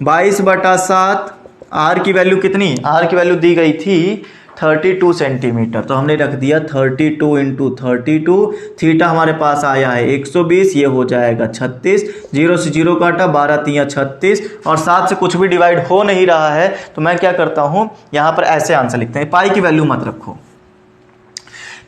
22/7, R की वैल्यू कितनी, आर की वैल्यू दी गई थी 32 सेंटीमीटर, तो हमने रख दिया 32 इंटू 32। थीटा हमारे पास आया है 120, ये हो जाएगा 36, 0 से 0 काटा, 12 3 36, और 7 से कुछ भी डिवाइड हो नहीं रहा है, तो मैं क्या करता हूँ यहाँ पर ऐसे आंसर लिखते हैं। पाई की वैल्यू मत रखो,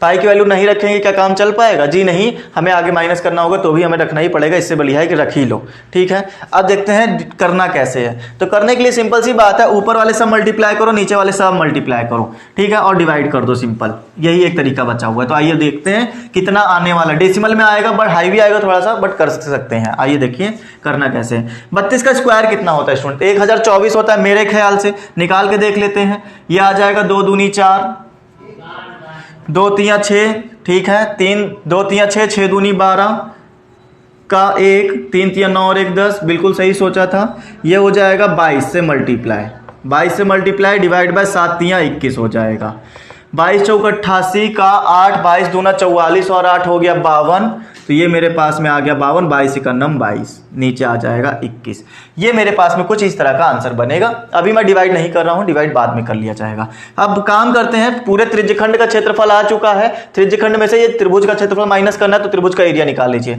पाई की वैल्यू नहीं रखेंगे क्या काम चल पाएगा जी नहीं, हमें आगे माइनस करना होगा तो भी हमें रखना ही पड़ेगा, इससे बढ़िया है कि रख ही लो। ठीक है, अब देखते हैं करना कैसे है। तो करने के लिए सिंपल सी बात है, ऊपर वाले सब मल्टीप्लाई करो, नीचे वाले सब मल्टीप्लाई करो, ठीक है, और डिवाइड कर दो, सिंपल, यही एक तरीका बचा हुआ है। तो आइए देखते हैं कितना आने वाला, डेसिमल में आएगा बट हाई भी आएगा थोड़ा सा, बट कर सकते हैं। आइए देखिए करना कैसे है। 32 का स्क्वायर कितना होता है स्टूडेंट, 1024 होता है मेरे ख्याल से, निकाल के देख लेते हैं। ये आ जाएगा 2 दूनी 4, 2 3 6, ठीक है, 2 3 6, 6 दूनी 12 का 1, 3 3 9 और 1 10, बिल्कुल सही सोचा था। ये हो जाएगा 22 से मल्टीप्लाई, 22 से मल्टीप्लाई डिवाइड बाय 7 3 21 हो जाएगा। 22 चौक 88 का 8, 22 दूना 44 और 8 हो गया 52, तो ये मेरे पास में आ गया 52, 22 इकन्नम 22, नीचे आ जाएगा 21। ये मेरे पास में कुछ इस तरह का आंसर बनेगा। अभी मैं डिवाइड नहीं कर रहा हूँ, डिवाइड बाद में कर लिया जाएगा। अब काम करते हैं, पूरे त्रिज्यखंड का क्षेत्रफल आ चुका है। त्रिज्यखंड में से ये त्रिभुज का क्षेत्रफल माइनस करना है, तो त्रिभुज का एरिया निकाल लीजिए।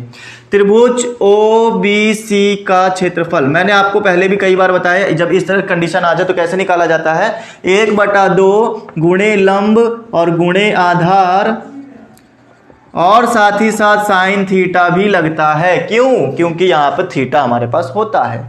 त्रिभुज OBC का क्षेत्रफल मैंने आपको पहले भी कई बार बताया, जब इस तरह कंडीशन आ जाए तो कैसे निकाला जाता है, 1/2 गुणे लंब और गुणे आधार और साथ ही साथ साइन थीटा भी लगता है। क्यों? क्योंकि यहां पर थीटा हमारे पास होता है।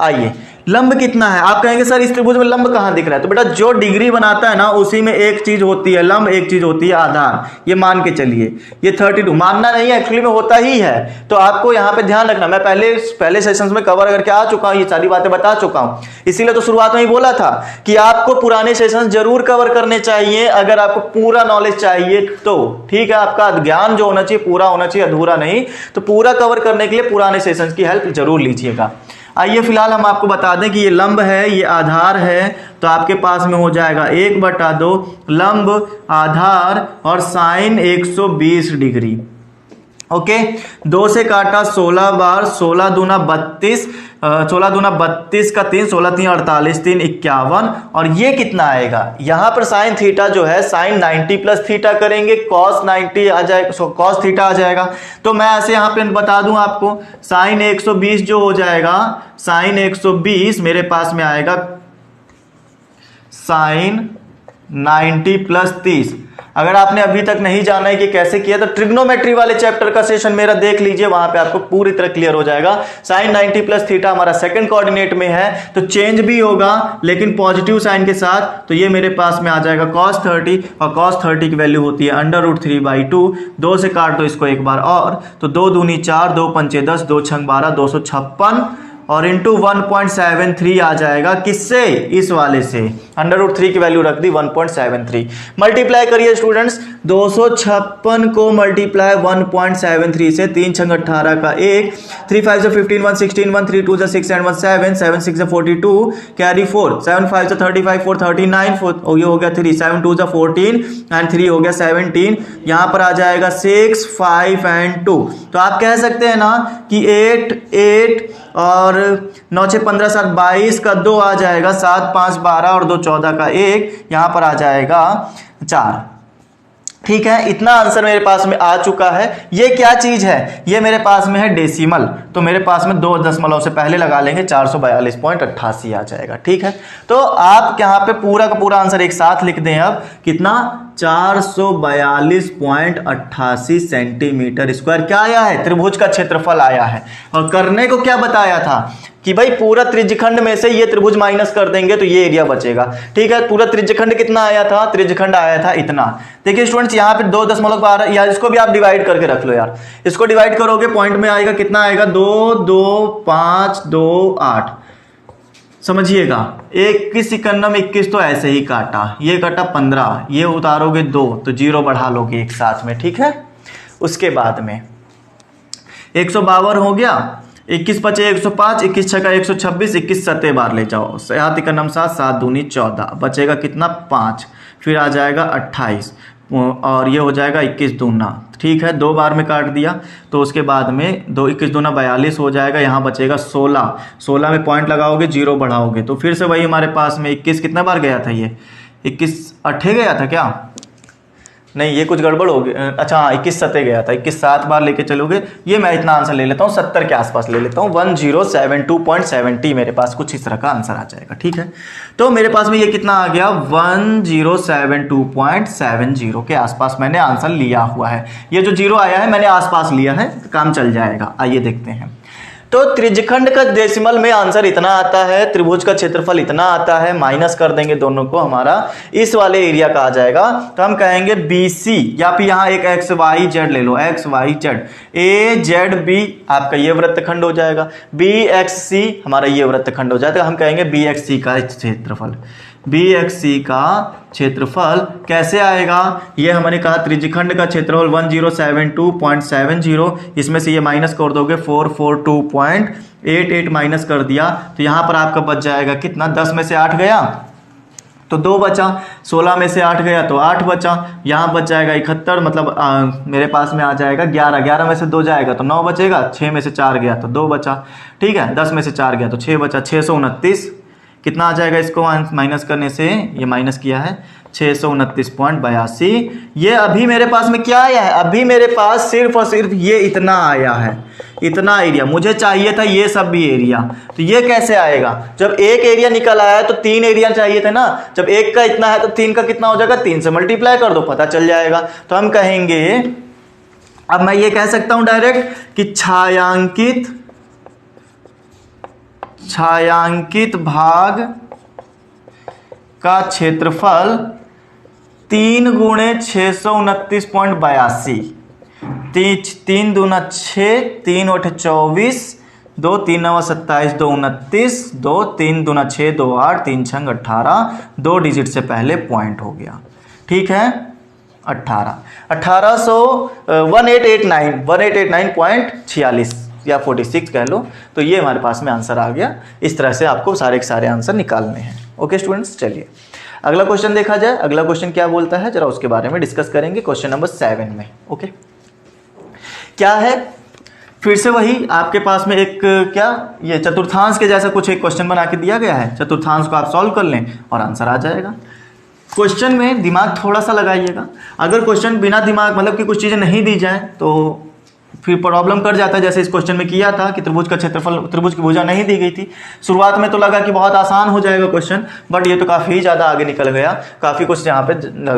आइए, लंब कितना है? आप कहेंगे सर इस त्रिभुज में लंब कहां दिख रहा है? तो बेटा जो डिग्री बनाता है ना, उसी में एक चीज होती है लंब, एक चीज होती है आधार। ये मान के चलिए, ये 32 मानना नहीं है, एक्चुअली में होता ही है। तो आपको यहां पे ध्यान रखना, मैं पहले सेशंस में कवर करके आ चुका हूं, ये सारी बातें बता चुका हूं। इसीलिए तो शुरुआत में ही बोला था कि आपको पुराने सेशंस जरूर कवर करने चाहिए अगर आपको पूरा नॉलेज चाहिए तो। ठीक है, आपका ज्ञान जो होना चाहिए पूरा होना चाहिए, अधूरा नहीं। तो पूरा कवर करने के लिए पुराने सेशंस की हेल्प जरूर लीजिएगा। आइए फिलहाल हम आपको बता दें कि ये लंब है, ये आधार है, तो आपके पास में हो जाएगा 1/2 लंब आधार और साइन 120 डिग्री। ओके, 2 से काटा 16 बार, 16 दूना 32, 16 दूना 32 का 3, 16 3 48, 3 51। और ये कितना आएगा? यहां पर साइन थीटा जो है, साइन 90 प्लस थीटा करेंगे, कॉस 90 आ जाएगा, कॉस थीटा आ जाएगा। तो मैं ऐसे यहां पे बता दूं आपको, साइन 120 जो हो जाएगा, साइन 120 मेरे पास में आएगा साइन 90 प्लस 30। अगर आपने अभी तक नहीं जाना है कि कैसे किया, तो ट्रिग्नोमेट्री वाले चैप्टर का सेशन मेरा देख लीजिए, वहां पे आपको पूरी तरह क्लियर हो जाएगा। साइन 90 प्लस थीटा हमारा सेकंड कोऑर्डिनेट में है, तो चेंज भी होगा लेकिन पॉजिटिव साइन के साथ। तो ये मेरे पास में आ जाएगा cos 30, और cos 30 की वैल्यू होती है √3/2। 2 से काट दो इसको एक बार और, तो 2 दूनी 4, 2 पंचे 10, 2 छंग 12, 256 और इंटू 1.73 आ जाएगा। किससे? इस वाले से। √3 की वैल्यू रख दी 1.73। मल्टीप्लाई करिए स्टूडेंट्स, 256 को मल्टीप्लाई 1.73 से, 3 छंग 18 का 1, 3 5 15 1 16 1 3 2 6 and 1 7 7 6 42 कैरी 4 7 5 35 4 39 4 ये हो गया 3 7 2 14 एंड 3 हो गया 17। यहां पर आ जाएगा 6 5 and 2। तो आप कह सकते हैं ना कि 8 8 और 9 6 15 7 22 का 2 आ जाएगा, 7 5 12 और 2 14 का 1, यहां पर आ जाएगा 4। ठीक है, इतना आंसर मेरे पास में आ चुका है। ये क्या चीज है? ये मेरे पास में है डेसिमल, तो मेरे पास में 2 दशमलव से पहले लगा लेंगे, 442.88 आ जाएगा। ठीक है, तो आप यहाँ पे पूरा का पूरा आंसर एक साथ लिख दें। अब कितना? 442.88 सेंटीमीटर स्क्वायर क्या आया है? त्रिभुज का क्षेत्रफल आया है। और करने को क्या बताया था कि भाई पूरा त्रिज्यखंड में से ये त्रिभुज माइनस कर देंगे तो ये एरिया बचेगा। ठीक है, पूरा त्रिज्यखंड कितना आया था? त्रिज्यखंड आया था इतना। देखिए स्टूडेंट्स, यहाँ पे 2.12 यार, इसको भी आप डिवाइड करके रख लो यार। इसको डिवाइड करोगे पॉइंट में आएगा कितना आएगा? 2 2 5 2 8। समझिएगा, 21 इकन्नम 21 तो ऐसे ही काटा, ये काटा 15, ये उतारोगे 2 तो 0 बढ़ा लोगे एक साथ में। ठीक है, उसके बाद में 152 हो गया, 21 पचे 105, 21 छका 126, 21 सत्ते बार ले जाओ, 7 इकन्नम 7, 7 दूनी 14, बचेगा कितना? 5, फिर आ जाएगा 28 और ये हो जाएगा 21 दूना। ठीक है, 2 बार में काट दिया, तो उसके बाद में 2 21 दूना 42 हो जाएगा, यहाँ बचेगा 16। 16 में पॉइंट लगाओगे, 0 बढ़ाओगे, तो फिर से वही हमारे पास में 21 कितना बार गया था? ये 21 8 गया था क्या? नहीं, ये कुछ गड़बड़ हो गई। अच्छा हाँ, 21 सत्ते गया था, 21 7 बार लेके चलोगे। ये मैं इतना आंसर ले लेता हूँ, 70 के आसपास ले लेता हूँ, 1072.70 मेरे पास कुछ इस तरह का आंसर आ जाएगा। ठीक है, तो मेरे पास में ये कितना आ गया? 1072.70 के आसपास मैंने आंसर लिया हुआ है। ये जो 0 आया है मैंने आसपास लिया है, काम चल जाएगा। आइए देखते हैं। तो त्रिज्यखंड का डेसिमल में आंसर इतना आता है, त्रिभुज का क्षेत्रफल इतना आता है, माइनस कर देंगे दोनों को, हमारा इस वाले एरिया का आ जाएगा। तो हम कहेंगे BC, या फिर यहाँ एक XYZ ले लो, XYZ, AZB आपका ये वृत्तखंड हो जाएगा, BXC हमारा ये वृत्तखंड हो जाएगा। हम कहेंगे BXC का क्षेत्रफल। BXC का क्षेत्रफल कैसे आएगा? ये हमने कहा त्रिज्यखंड का क्षेत्रफल 1072.70, इसमें से ये माइनस कर दोगे 442.88 माइनस कर दिया, तो यहाँ पर आपका बच जाएगा कितना? 10 में से 8 गया तो 2 बचा, 16 में से 8 गया तो 8 बचा, यहाँ बच जाएगा 71, मतलब मेरे पास में आ जाएगा 11, 11 में से 2 जाएगा तो 9 बचेगा, 6 में से 4 गया तो 2 बचा, ठीक है, 10 में से 4 गया तो 6 बचा, 629 कितना आ जाएगा, इसको माइनस करने से ये माइनस किया है 629.82। ये अभी मेरे पास में क्या आया है, अभी मेरे पास सिर्फ और सिर्फ ये इतना आया है, इतना एरिया। मुझे चाहिए था ये सब भी एरिया, तो ये कैसे आएगा, जब एक एरिया निकल आया है तो 3 एरिया चाहिए थे ना, जब एक का इतना है तो 3 का कितना हो जाएगा, 3 से मल्टीप्लाई कर दो पता चल जाएगा। तो हम कहेंगे, अब मैं ये कह सकता हूं डायरेक्ट कि छायांकित भाग का क्षेत्रफल 3 गुणे 629.82, 3 दूना 6, 3 8 24, 2 3 9 27, 2 29, 2 3 दूना 6, 2 8, 3 6 18, 2 डिजिट से पहले पॉइंट हो गया, ठीक है, 1889.46 या 46 कह लो। तो ये हमारे पास में आंसर आ गया। इस तरह से आपको सारे के सारे आंसर निकालने हैं। ओके स्टूडेंट्स, चलिए अगला क्वेश्चन देखा जाए। अगला क्वेश्चन क्या बोलता है जरा उसके बारे में डिस्कस करेंगे क्वेश्चन नंबर 7 में। ओके, क्या है, फिर से वही आपके पास में एक क्या ये चतुर्थांश के जैसा कुछ एक क्वेश्चन बना के दिया गया है। चतुर्थांश को आप सॉल्व कर लें और आंसर आ जाएगा। क्वेश्चन में दिमाग थोड़ा सा लगाइएगा। अगर क्वेश्चन बिना दिमाग मतलब कि कुछ चीज़ें नहीं दी जाए तो फिर प्रॉब्लम कर जाता है। जैसे इस क्वेश्चन में किया था कि त्रिभुज का क्षेत्रफल, त्रिभुज की भुजा नहीं दी गई थी। शुरुआत में तो लगा कि बहुत आसान हो जाएगा क्वेश्चन, बट ये तो काफ़ी ज़्यादा आगे निकल गया, काफ़ी कुछ यहाँ पे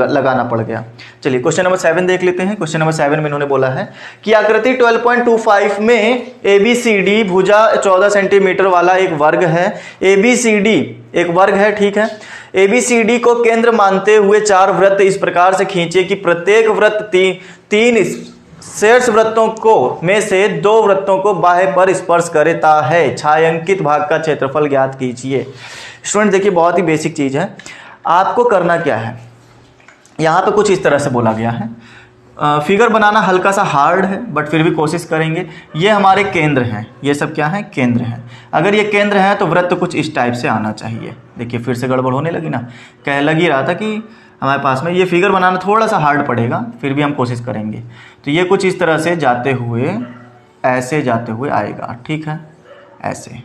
लगाना पड़ गया। चलिए क्वेश्चन नंबर 7 देख लेते हैं। क्वेश्चन नंबर 7 में इन्होंने बोला है कि आकृति 12.25 में ABCD भुजा 14 सेंटीमीटर वाला एक वर्ग है। ABCD एक वर्ग है, ठीक है। ABCD को केंद्र मानते हुए 4 वृत्त इस प्रकार से खींचे कि प्रत्येक वृत्त तीन शीर्ष वृत्तों को में से 2 वृत्तों को बाह्य पर स्पर्श करता है। छायांकित भाग का क्षेत्रफल ज्ञात कीजिए। स्टूडेंट देखिए, बहुत ही बेसिक चीज है। आपको करना क्या है, यहाँ पे कुछ इस तरह से बोला गया है। फिगर बनाना हल्का सा हार्ड है, बट फिर भी कोशिश करेंगे। ये हमारे केंद्र हैं, ये सब क्या है, केंद्र हैं। अगर ये केंद्र है तो वृत्त कुछ इस टाइप से आना चाहिए। देखिए फिर से गड़बड़ होने लगी ना, कह लग ही रहा था कि हमारे पास में ये फिगर बनाना थोड़ा सा हार्ड पड़ेगा, फिर भी हम कोशिश करेंगे। तो ये कुछ इस तरह से जाते हुए, ऐसे जाते हुए आएगा, ठीक है, ऐसे।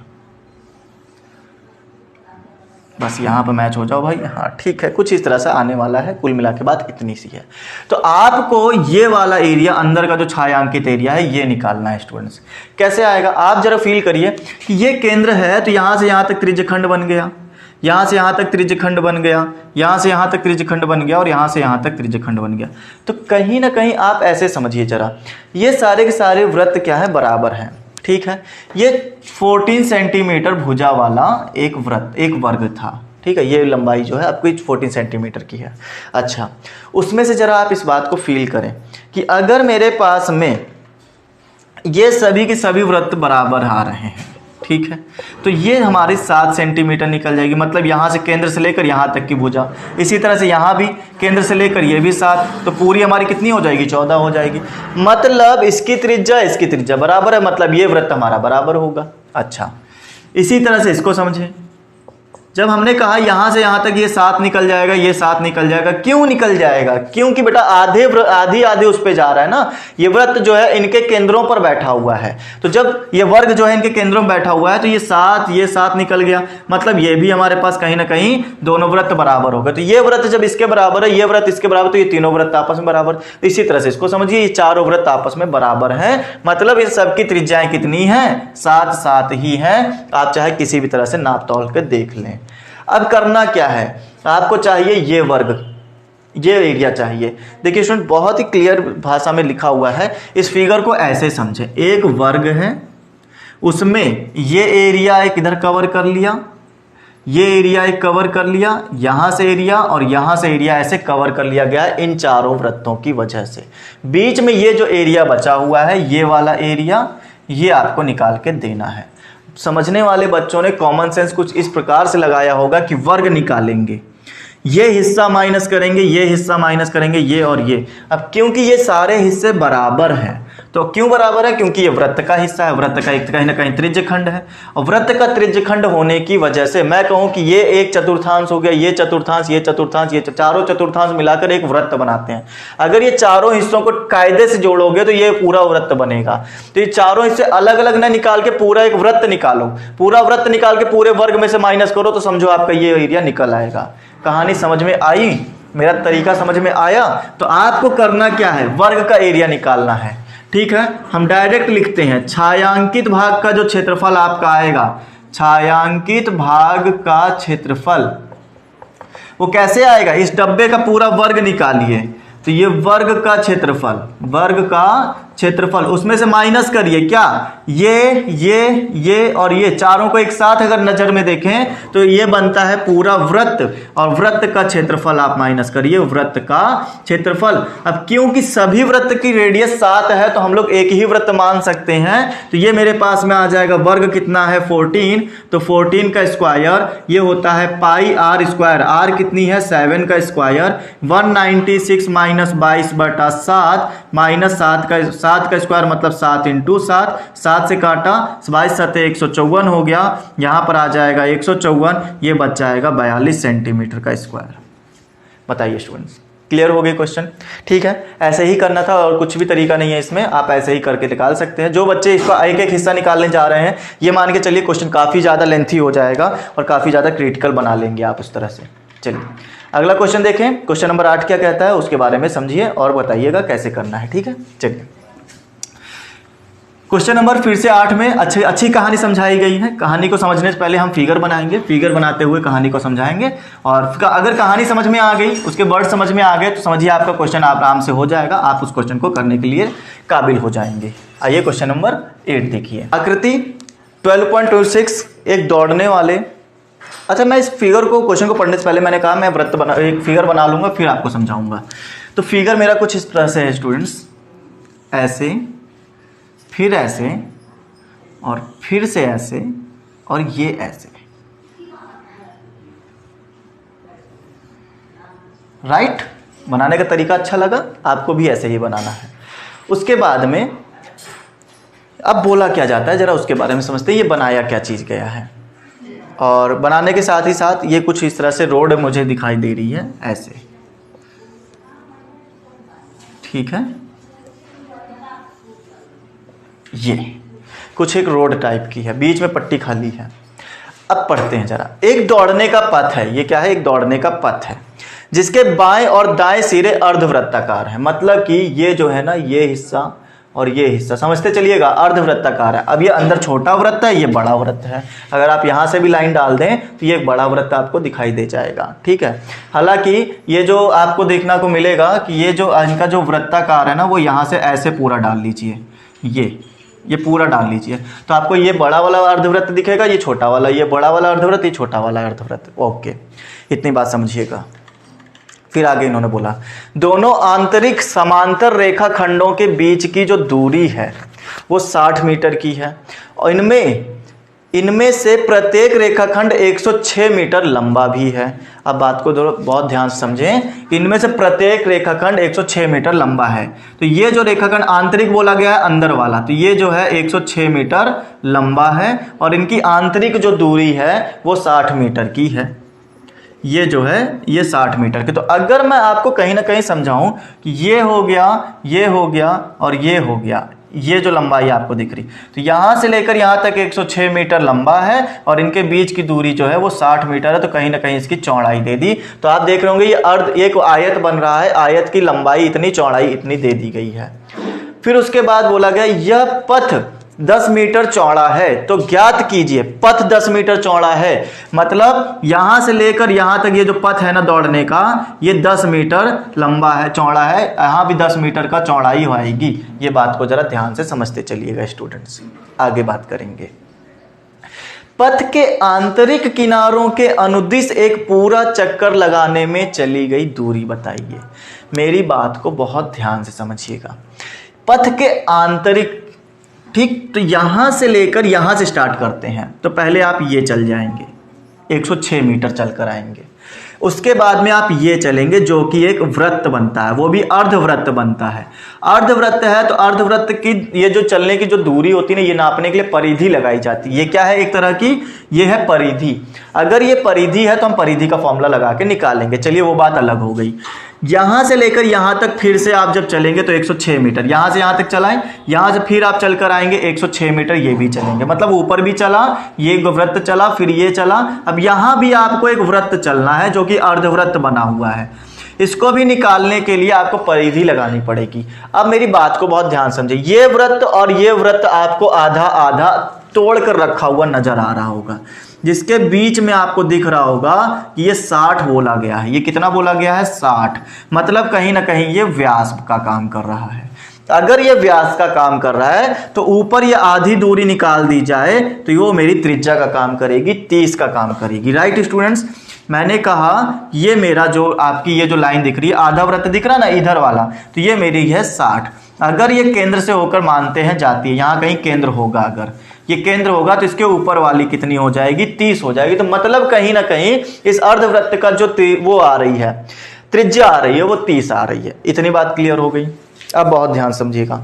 बस यहाँ पर मैच हो जाओ भाई, हाँ ठीक है, कुछ इस तरह से आने वाला है। कुल मिला के बात इतनी सी है। तो आपको ये वाला एरिया, अंदर का जो छायांकित एरिया है, ये निकालना है स्टूडेंट्स। कैसे आएगा आप जरा फील करिए कि ये केंद्र है, तो यहाँ से यहाँ तक त्रिज्यखंड बन गया, यहाँ से यहाँ तक त्रिज्यखंड बन गया, यहाँ से यहाँ तक त्रिज्यखंड बन गया, और यहाँ से यहाँ तक त्रिज्यखंड बन गया। तो कहीं ना कहीं आप ऐसे समझिए जरा, ये सारे के सारे वृत्त क्या है, बराबर हैं, ठीक है। ये 14 सेंटीमीटर भुजा वाला एक वृत्त, एक वर्ग था, ठीक है। ये लंबाई जो है आपकी 14 सेंटीमीटर की है। अच्छा, उसमें से जरा आप इस बात को फील करें कि अगर मेरे पास में ये सभी के सभी वृत्त बराबर आ रहे हैं, ठीक है, तो ये हमारी 7 सेंटीमीटर निकल जाएगी। मतलब यहाँ से केंद्र से लेकर यहाँ तक की भुजा, इसी तरह से यहाँ भी केंद्र से लेकर ये भी 7, तो पूरी हमारी कितनी हो जाएगी, 14 हो जाएगी। मतलब इसकी त्रिज्या बराबर है, मतलब ये वृत्त हमारा बराबर होगा। अच्छा, इसी तरह से इसको समझें। जब हमने कहा यहाँ से यहाँ तक ये 7 निकल जाएगा, ये 7 निकल जाएगा, क्यों निकल जाएगा, क्योंकि बेटा आधे उस पे जा रहा है ना। ये वृत्त जो है इनके केंद्रों पर बैठा हुआ है, तो जब ये वर्ग जो है इनके केंद्रों में बैठा हुआ है, तो ये 7 निकल गया। मतलब ये भी हमारे पास कहीं ना कहीं दोनों वृत्त बराबर हो गए। तो ये वृत्त जब इसके बराबर है, ये वृत्त इसके बराबर, तो ये तीनों वृत्त आपस में बराबर। तो इसी तरह से इसको समझिए, ये चारों वृत्त आपस में बराबर हैं। मतलब इन सबकी त्रिज्याएं कितनी हैं, 7 ही हैं। आप चाहे किसी भी तरह से नाप तौल कर देख लें। अब करना क्या है, आपको चाहिए ये वर्ग, ये एरिया चाहिए। देखिए स्टूडेंट, बहुत ही क्लियर भाषा में लिखा हुआ है। इस फिगर को ऐसे समझें, एक वर्ग है, उसमें ये एरिया एक इधर कवर कर लिया, ये एरिया एक कवर कर लिया, यहाँ से एरिया और यहाँ से एरिया ऐसे कवर कर लिया गया इन चारों वृत्तों की वजह से। बीच में ये जो एरिया बचा हुआ है, ये वाला एरिया, ये आपको निकाल के देना है। समझने वाले बच्चों ने कॉमन सेंस कुछ इस प्रकार से लगाया होगा कि वर्ग निकालेंगे, ये हिस्सा माइनस करेंगे, ये हिस्सा माइनस करेंगे, ये और ये। अब क्योंकि ये सारे हिस्से बराबर हैं, तो क्यों बराबर है? क्योंकि ये वृत्त का हिस्सा है, वृत्त का एक कहीं ना कहीं त्रिज्य खंड है, और वृत्त का त्रिज्य खंड होने की वजह से मैं कहूं कि ये एक चतुर्थांश हो गया, ये चतुर्थांश, ये चतुर्थांश, ये चारों चतुर्थांश मिलाकर एक वृत्त बनाते हैं। अगर ये चारों हिस्सों को कायदे से जोड़ोगे तो ये पूरा वृत्त बनेगा। तो ये चारों हिस्से अलग अलग ना निकाल के पूरा एक वृत्त निकालो, पूरा वृत्त निकाल के पूरे वर्ग में से माइनस करो तो समझो आपका ये एरिया निकल आएगा। कहानी समझ में आई? मेरा तरीका समझ में आया? तो आपको करना क्या है? वर्ग का एरिया निकालना है। ठीक है, हम डायरेक्ट लिखते हैं छायांकित भाग का जो क्षेत्रफल आपका आएगा, छायांकित भाग का क्षेत्रफल वो कैसे आएगा? इस डब्बे का पूरा वर्ग निकालिए, तो ये वर्ग का क्षेत्रफल, वर्ग का क्षेत्रफल, उसमें से माइनस करिए क्या? ये और ये चारों को एक साथ अगर नजर में देखें तो ये बनता है पूरा वृत्त, और वृत्त का क्षेत्रफल आप माइनस करिए, वृत्त का क्षेत्रफल। अब क्योंकि सभी वृत्त की रेडियस 7 है तो हम लोग एक ही वृत्त मान सकते हैं, तो ये मेरे पास में आ जाएगा वर्ग कितना है? 14, तो 14 का स्क्वायर ये होता है पाई आर स्क्वायर, आर कितनी है? 7 का स्क्वायर, 196 माइनस 22/7 माइनस 7 का स्क्वायर मतलब 7 इंटू 7, 7 से काटा 22 7 154 हो गया, यहां पर आ जाएगा 154, ये बच जाएगा 42 सेंटीमीटर का स्क्वायर। बताइए स्टूडेंट्स, क्लियर हो गई क्वेश्चन? ठीक है, ऐसे ही करना था और कुछ भी तरीका नहीं है इसमें, आप ऐसे ही करके निकाल सकते हैं। जो बच्चे इसका एक एक हिस्सा निकालने जा रहे हैं, ये मान के चलिए क्वेश्चन काफ़ी ज़्यादा लेंथी हो जाएगा और काफ़ी ज़्यादा क्रिटिकल बना लेंगे आप उस तरह से। चलिए अगला क्वेश्चन देखें, क्वेश्चन नंबर 8 क्या कहता है उसके बारे में समझिए और बताइएगा कैसे करना है। ठीक है, चलिए क्वेश्चन नंबर फिर से 8 में अच्छी कहानी समझाई गई है। कहानी को समझने से पहले हम फिगर बनाएंगे, फिगर बनाते हुए कहानी को समझाएंगे, और अगर कहानी समझ में आ गई, उसके वर्ड समझ में आ गए तो समझिए आपका क्वेश्चन आराम से हो जाएगा, आप उस क्वेश्चन को करने के लिए काबिल हो जाएंगे। आइए क्वेश्चन नंबर 8 देखिए। आकृति 12.26 एक दौड़ने वाले, अच्छा मैं इस फिगर को, क्वेश्चन को पढ़ने से पहले मैंने कहा मैं एक फिगर बना लूंगा फिर आपको समझाऊंगा। तो फिगर मेरा कुछ इस तरह से है स्टूडेंट्स, ऐसे, फिर ऐसे, और फिर से ऐसे, और ये ऐसे, राइट? बनाने का तरीका अच्छा लगा? आपको भी ऐसे ही बनाना है। उसके बाद में अब बोला क्या जाता है जरा उसके बारे में समझते हैं, ये बनाया क्या चीज़ गया है। और बनाने के साथ ही साथ ये कुछ इस तरह से रोड मुझे दिखाई दे रही है ऐसे, ठीक है, ये कुछ एक रोड टाइप की है, बीच में पट्टी खाली है। अब पढ़ते हैं जरा। एक दौड़ने का पथ है, ये क्या है? एक दौड़ने का पथ है जिसके बाएं और दाएं सिरे अर्धवृत्ताकार है, मतलब कि ये जो है ना, ये हिस्सा और ये हिस्सा समझते चलिएगा अर्धवृत्ताकार है। अब ये अंदर छोटा वृत्त है, ये बड़ा वृत्त है। अगर आप यहाँ से भी लाइन डाल दें तो ये बड़ा वृत्त आपको दिखाई दे जाएगा, ठीक है। हालांकि ये जो आपको देखने को मिलेगा कि ये जो इनका जो वृत्ताकार है ना, वो यहाँ से ऐसे पूरा डाल लीजिए, ये पूरा डाल लीजिए, तो आपको ये बड़ा वाला अर्धवृत्त दिखेगा, ये छोटा वाला, ये बड़ा वाला अर्धवृत्त, ये छोटा वाला अर्धवृत्त। ओके, इतनी बात समझिएगा। फिर आगे इन्होंने बोला दोनों आंतरिक समांतर रेखा खंडों के बीच की जो दूरी है वो 60 मीटर की है, और इनमें से प्रत्येक रेखाखंड 106 मीटर लंबा भी है। अब बात को बहुत ध्यान से समझें, इनमें से प्रत्येक रेखाखंड 106 मीटर लंबा है। तो ये जो रेखाखंड आंतरिक बोला गया है, अंदर वाला, तो ये जो है 106 मीटर लंबा है, और इनकी आंतरिक जो दूरी है वो 60 मीटर की है। ये जो है ये 60 मीटर की। तो अगर मैं आपको कहीं ना कहीं समझाऊं कि ये हो गया और ये हो गया, ये जो लंबाई आपको दिख रही, तो यहाँ से लेकर यहाँ तक 106 मीटर लंबा है, और इनके बीच की दूरी जो है वो 60 मीटर है। तो कहीं ना कहीं इसकी चौड़ाई दे दी। तो आप देख रहे होंगे ये एक आयत बन रहा है, आयत की लंबाई इतनी, चौड़ाई इतनी दे दी गई है। फिर उसके बाद बोला गया यह पथ 10 मीटर चौड़ा है, तो ज्ञात कीजिए पथ 10 मीटर चौड़ा है, मतलब यहां से लेकर यहां तक ये जो पथ है ना दौड़ने का, ये 10 मीटर लंबा है, चौड़ा है, यहां भी 10 मीटर का चौड़ाई होगी। ये बात को जरा ध्यान से समझते चलिएगा स्टूडेंट्स, आगे बात करेंगे। पथ के आंतरिक किनारों के अनुदिश एक पूरा चक्कर लगाने में चली गई दूरी बताइए। मेरी बात को बहुत ध्यान से समझिएगा। पथ के आंतरिक, ठीक, तो यहां से लेकर यहां से स्टार्ट करते हैं, तो पहले आप ये चल जाएंगे, 106 मीटर चल कर आएंगे। उसके बाद में आप ये चलेंगे जो कि एक वृत्त बनता है, वो भी अर्धवृत्त बनता है। अर्धवृत्त है तो अर्धवृत्त की ये जो चलने की जो दूरी होती है ना, ये नापने के लिए परिधि लगाई जाती है। ये क्या है, एक तरह की ये है परिधि। अगर ये परिधि है तो हम परिधि का फॉर्मूला लगा के निकालेंगे। चलिए वो बात अलग हो गई। यहां से लेकर यहां तक फिर से आप जब चलेंगे तो 106 मीटर, यहां से यहां तक चलाएं, यहां से फिर आप चलकर आएंगे 106 मीटर, ये भी चलेंगे। मतलब ऊपर भी चला, ये वृत्त चला, फिर ये चला। अब यहां भी आपको एक वृत्त चलना है जो कि अर्धवृत्त बना हुआ है। इसको भी निकालने के लिए आपको परिधि लगानी पड़ेगी। अब मेरी बात को बहुत ध्यान समझे, ये वृत्त और ये वृत्त आपको आधा आधा तोड़ कर रखा हुआ नजर आ रहा होगा, जिसके बीच में आपको दिख रहा होगा कि ये 60 बोला गया है। ये कितना बोला गया है, 60। मतलब कहीं ना कहीं ये व्यास का काम कर रहा है। अगर ये व्यास का काम कर रहा है तो ऊपर ये आधी दूरी निकाल दी जाए तो वो मेरी त्रिज्या का काम करेगी, 30 का काम करेगी। राइट स्टूडेंट्स, मैंने कहा ये मेरा जो आपकी ये जो लाइन दिख रही है, आधा वृत्त दिख रहा है ना इधर वाला, तो ये मेरी है 60। अगर ये केंद्र से होकर मानते हैं जाती है, यहाँ कहीं केंद्र होगा, अगर ये केंद्र होगा तो इसके ऊपर वाली कितनी हो जाएगी, 30 हो जाएगी। तो मतलब कहीं ना कहीं इस अर्धवृत्त का जो वो आ रही है, त्रिज्या आ रही है, वो 30 आ रही है। इतनी बात क्लियर हो गई। अब बहुत ध्यान समझिएगा,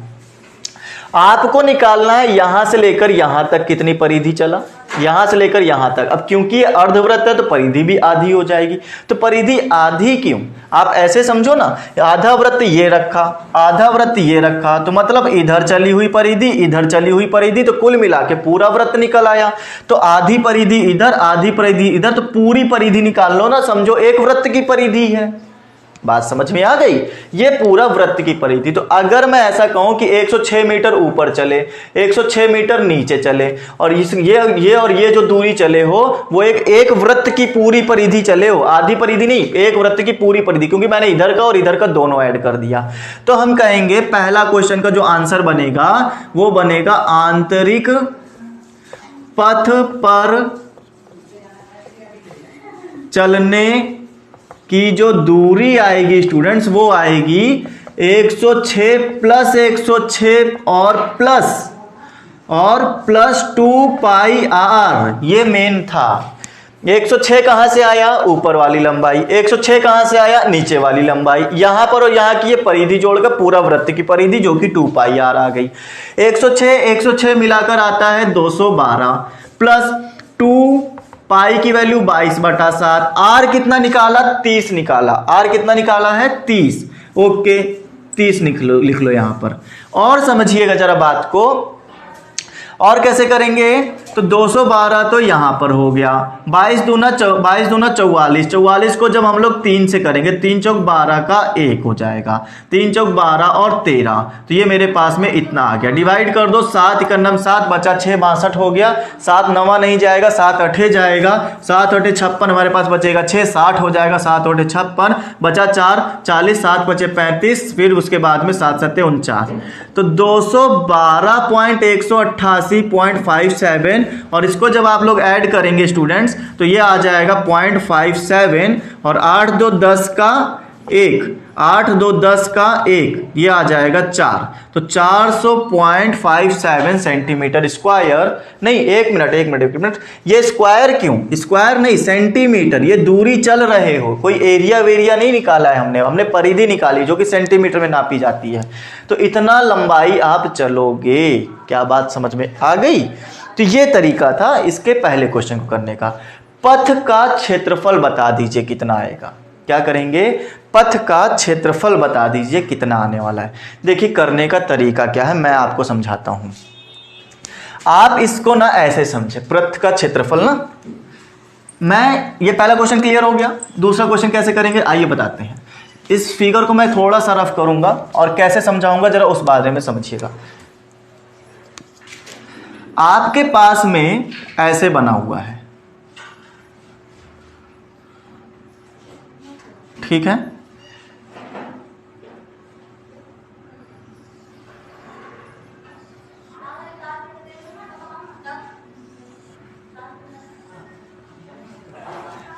आपको निकालना है यहां से लेकर यहां तक कितनी परिधि चला, यहां से लेकर यहां तक। अब क्योंकि ये अर्धवृत्त है तो परिधि भी आधी हो जाएगी। तो परिधि आधी क्यों, आप ऐसे समझो ना, आधा वृत्त ये रखा, आधा वृत्त ये रखा, तो मतलब इधर चली हुई परिधि, इधर चली हुई परिधि, तो कुल मिला के पूरा वृत्त निकल आया। तो आधी परिधि इधर, आधी परिधि इधर, तो पूरी परिधि निकाल लो ना, समझो एक वृत्त की परिधि है। बात समझ में आ गई, ये पूरा वृत्त की परिधि। तो अगर मैं ऐसा कहूं कि 106 मीटर ऊपर चले, 106 मीटर नीचे चले, और ये जो दूरी चले हो वो एक वृत्त की पूरी परिधि चले हो, आधी परिधि नहीं, एक वृत्त की पूरी परिधि, क्योंकि मैंने इधर का और इधर का दोनों ऐड कर दिया। तो हम कहेंगे पहला क्वेश्चन का जो आंसर बनेगा वो बनेगा आंतरिक पथ पर चलने की जो दूरी आएगी स्टूडेंट्स, वो आएगी 106 प्लस 106 और प्लस 2 पाई आर। ये मेन था। 106 कहां से आया, ऊपर वाली लंबाई, 106 कहां से आया, नीचे वाली लंबाई। यहां पर और यहां की ये परिधि जोड़कर पूरा वृत्त की परिधि जो कि 2 पाई आर आ गई। 106 मिलाकर आता है 212 प्लस 2 पाई की वैल्यू 22/7। आर कितना निकाला, 30 निकाला। आर कितना निकाला है, 30। ओके, 30 लिख लो यहां पर। और समझिएगा जरा बात को, और कैसे करेंगे, तो 212 तो यहां पर हो गया, 22 दूना 44, 44 को जब हम लोग 3 से करेंगे, 3 चौक 12 का 1 हो जाएगा, 3 चौक 12 और 13, तो ये मेरे पास में इतना आ गया। डिवाइड कर दो, 7 इकन्नम 7 बचा 6 62 हो गया, 7 9 नहीं जाएगा, 7 8 जाएगा, 7 8 56 हमारे पास बचेगा 6, 60 हो जाएगा, 7 8 56 बचा 4 40, 7 बचे 35, फिर उसके बाद में 7 7 49, तो 212.188.57, और इसको जब आप लोग ऐड करेंगे स्टूडेंट्स तो ये आ जाएगा 0.57, और 8 2 10 का 1, 8 2 10 का 1, ये आ जाएगा 4, तो 400.57 सेंटीमीटर स्क्वायर। नहीं, एक मिनट, ये स्क्वायर क्यों, स्क्वायर नहीं, सेंटीमीटर। ये दूरी चल रहे हो, कोई एरिया वेरिया नहीं निकाला है हमने परिधि निकाली जो कि सेंटीमीटर में नापी जाती है। तो इतना लंबाई आप चलोगे। क्या बात समझ में आ गई। तो ये तरीका था इसके पहले क्वेश्चन को करने का। पथ का क्षेत्रफल बता दीजिए कितना आएगा। क्या करेंगे, पथ का क्षेत्रफल बता दीजिए कितना आने वाला है। देखिए करने का तरीका क्या है, मैं आपको समझाता हूं। आप इसको ना ऐसे समझे, पथ का क्षेत्रफल ना, मैं ये पहला क्वेश्चन क्लियर हो गया। दूसरा क्वेश्चन कैसे करेंगे आइए बताते हैं। इस फिगर को मैं थोड़ा सा रफ करूंगा और कैसे समझाऊंगा जरा उस बारे में समझिएगा। आपके पास में ऐसे बना हुआ है, ठीक है,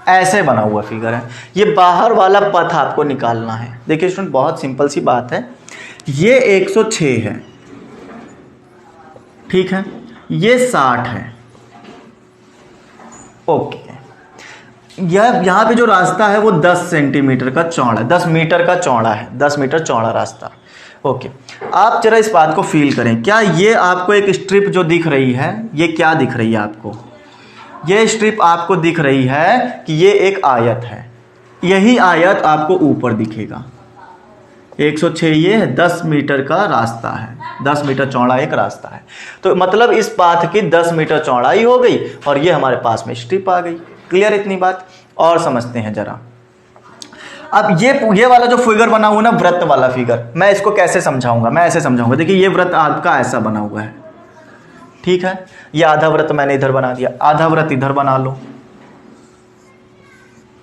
ऐसे बना हुआ फिगर है। ये बाहर वाला पथ आपको निकालना है। देखिए स्टूडेंट, बहुत सिंपल सी बात है। ये 106 है, ठीक है, ये 60 है, ओके। यह यहाँ पे जो रास्ता है वो 10 सेंटीमीटर का चौड़ा, 10 मीटर का चौड़ा है, 10 मीटर चौड़ा रास्ता। ओके, आप जरा इस बात को फील करें, क्या ये आपको एक स्ट्रिप जो दिख रही है, ये क्या दिख रही है आपको? ये स्ट्रिप आपको दिख रही है कि ये एक आयत है, यही आयत आपको ऊपर दिखेगा। 106 ये है, 10 मीटर का रास्ता है, 10 मीटर चौड़ा एक रास्ता है। तो मतलब इस पाथ की 10 मीटर चौड़ाई हो गई और ये हमारे पास में स्ट्रिप आ गई। क्लियर इतनी बात? और समझते हैं जरा। अब ये वाला जो फिगर बना हुआ ना, वृत्त वाला फिगर, मैं इसको कैसे समझाऊंगा? मैं ऐसे समझाऊंगा, देखिए ये वृत्त आपका ऐसा बना हुआ है, ठीक है। ये आधा वृत्त मैंने इधर बना दिया, आधा वृत्त इधर बना लो,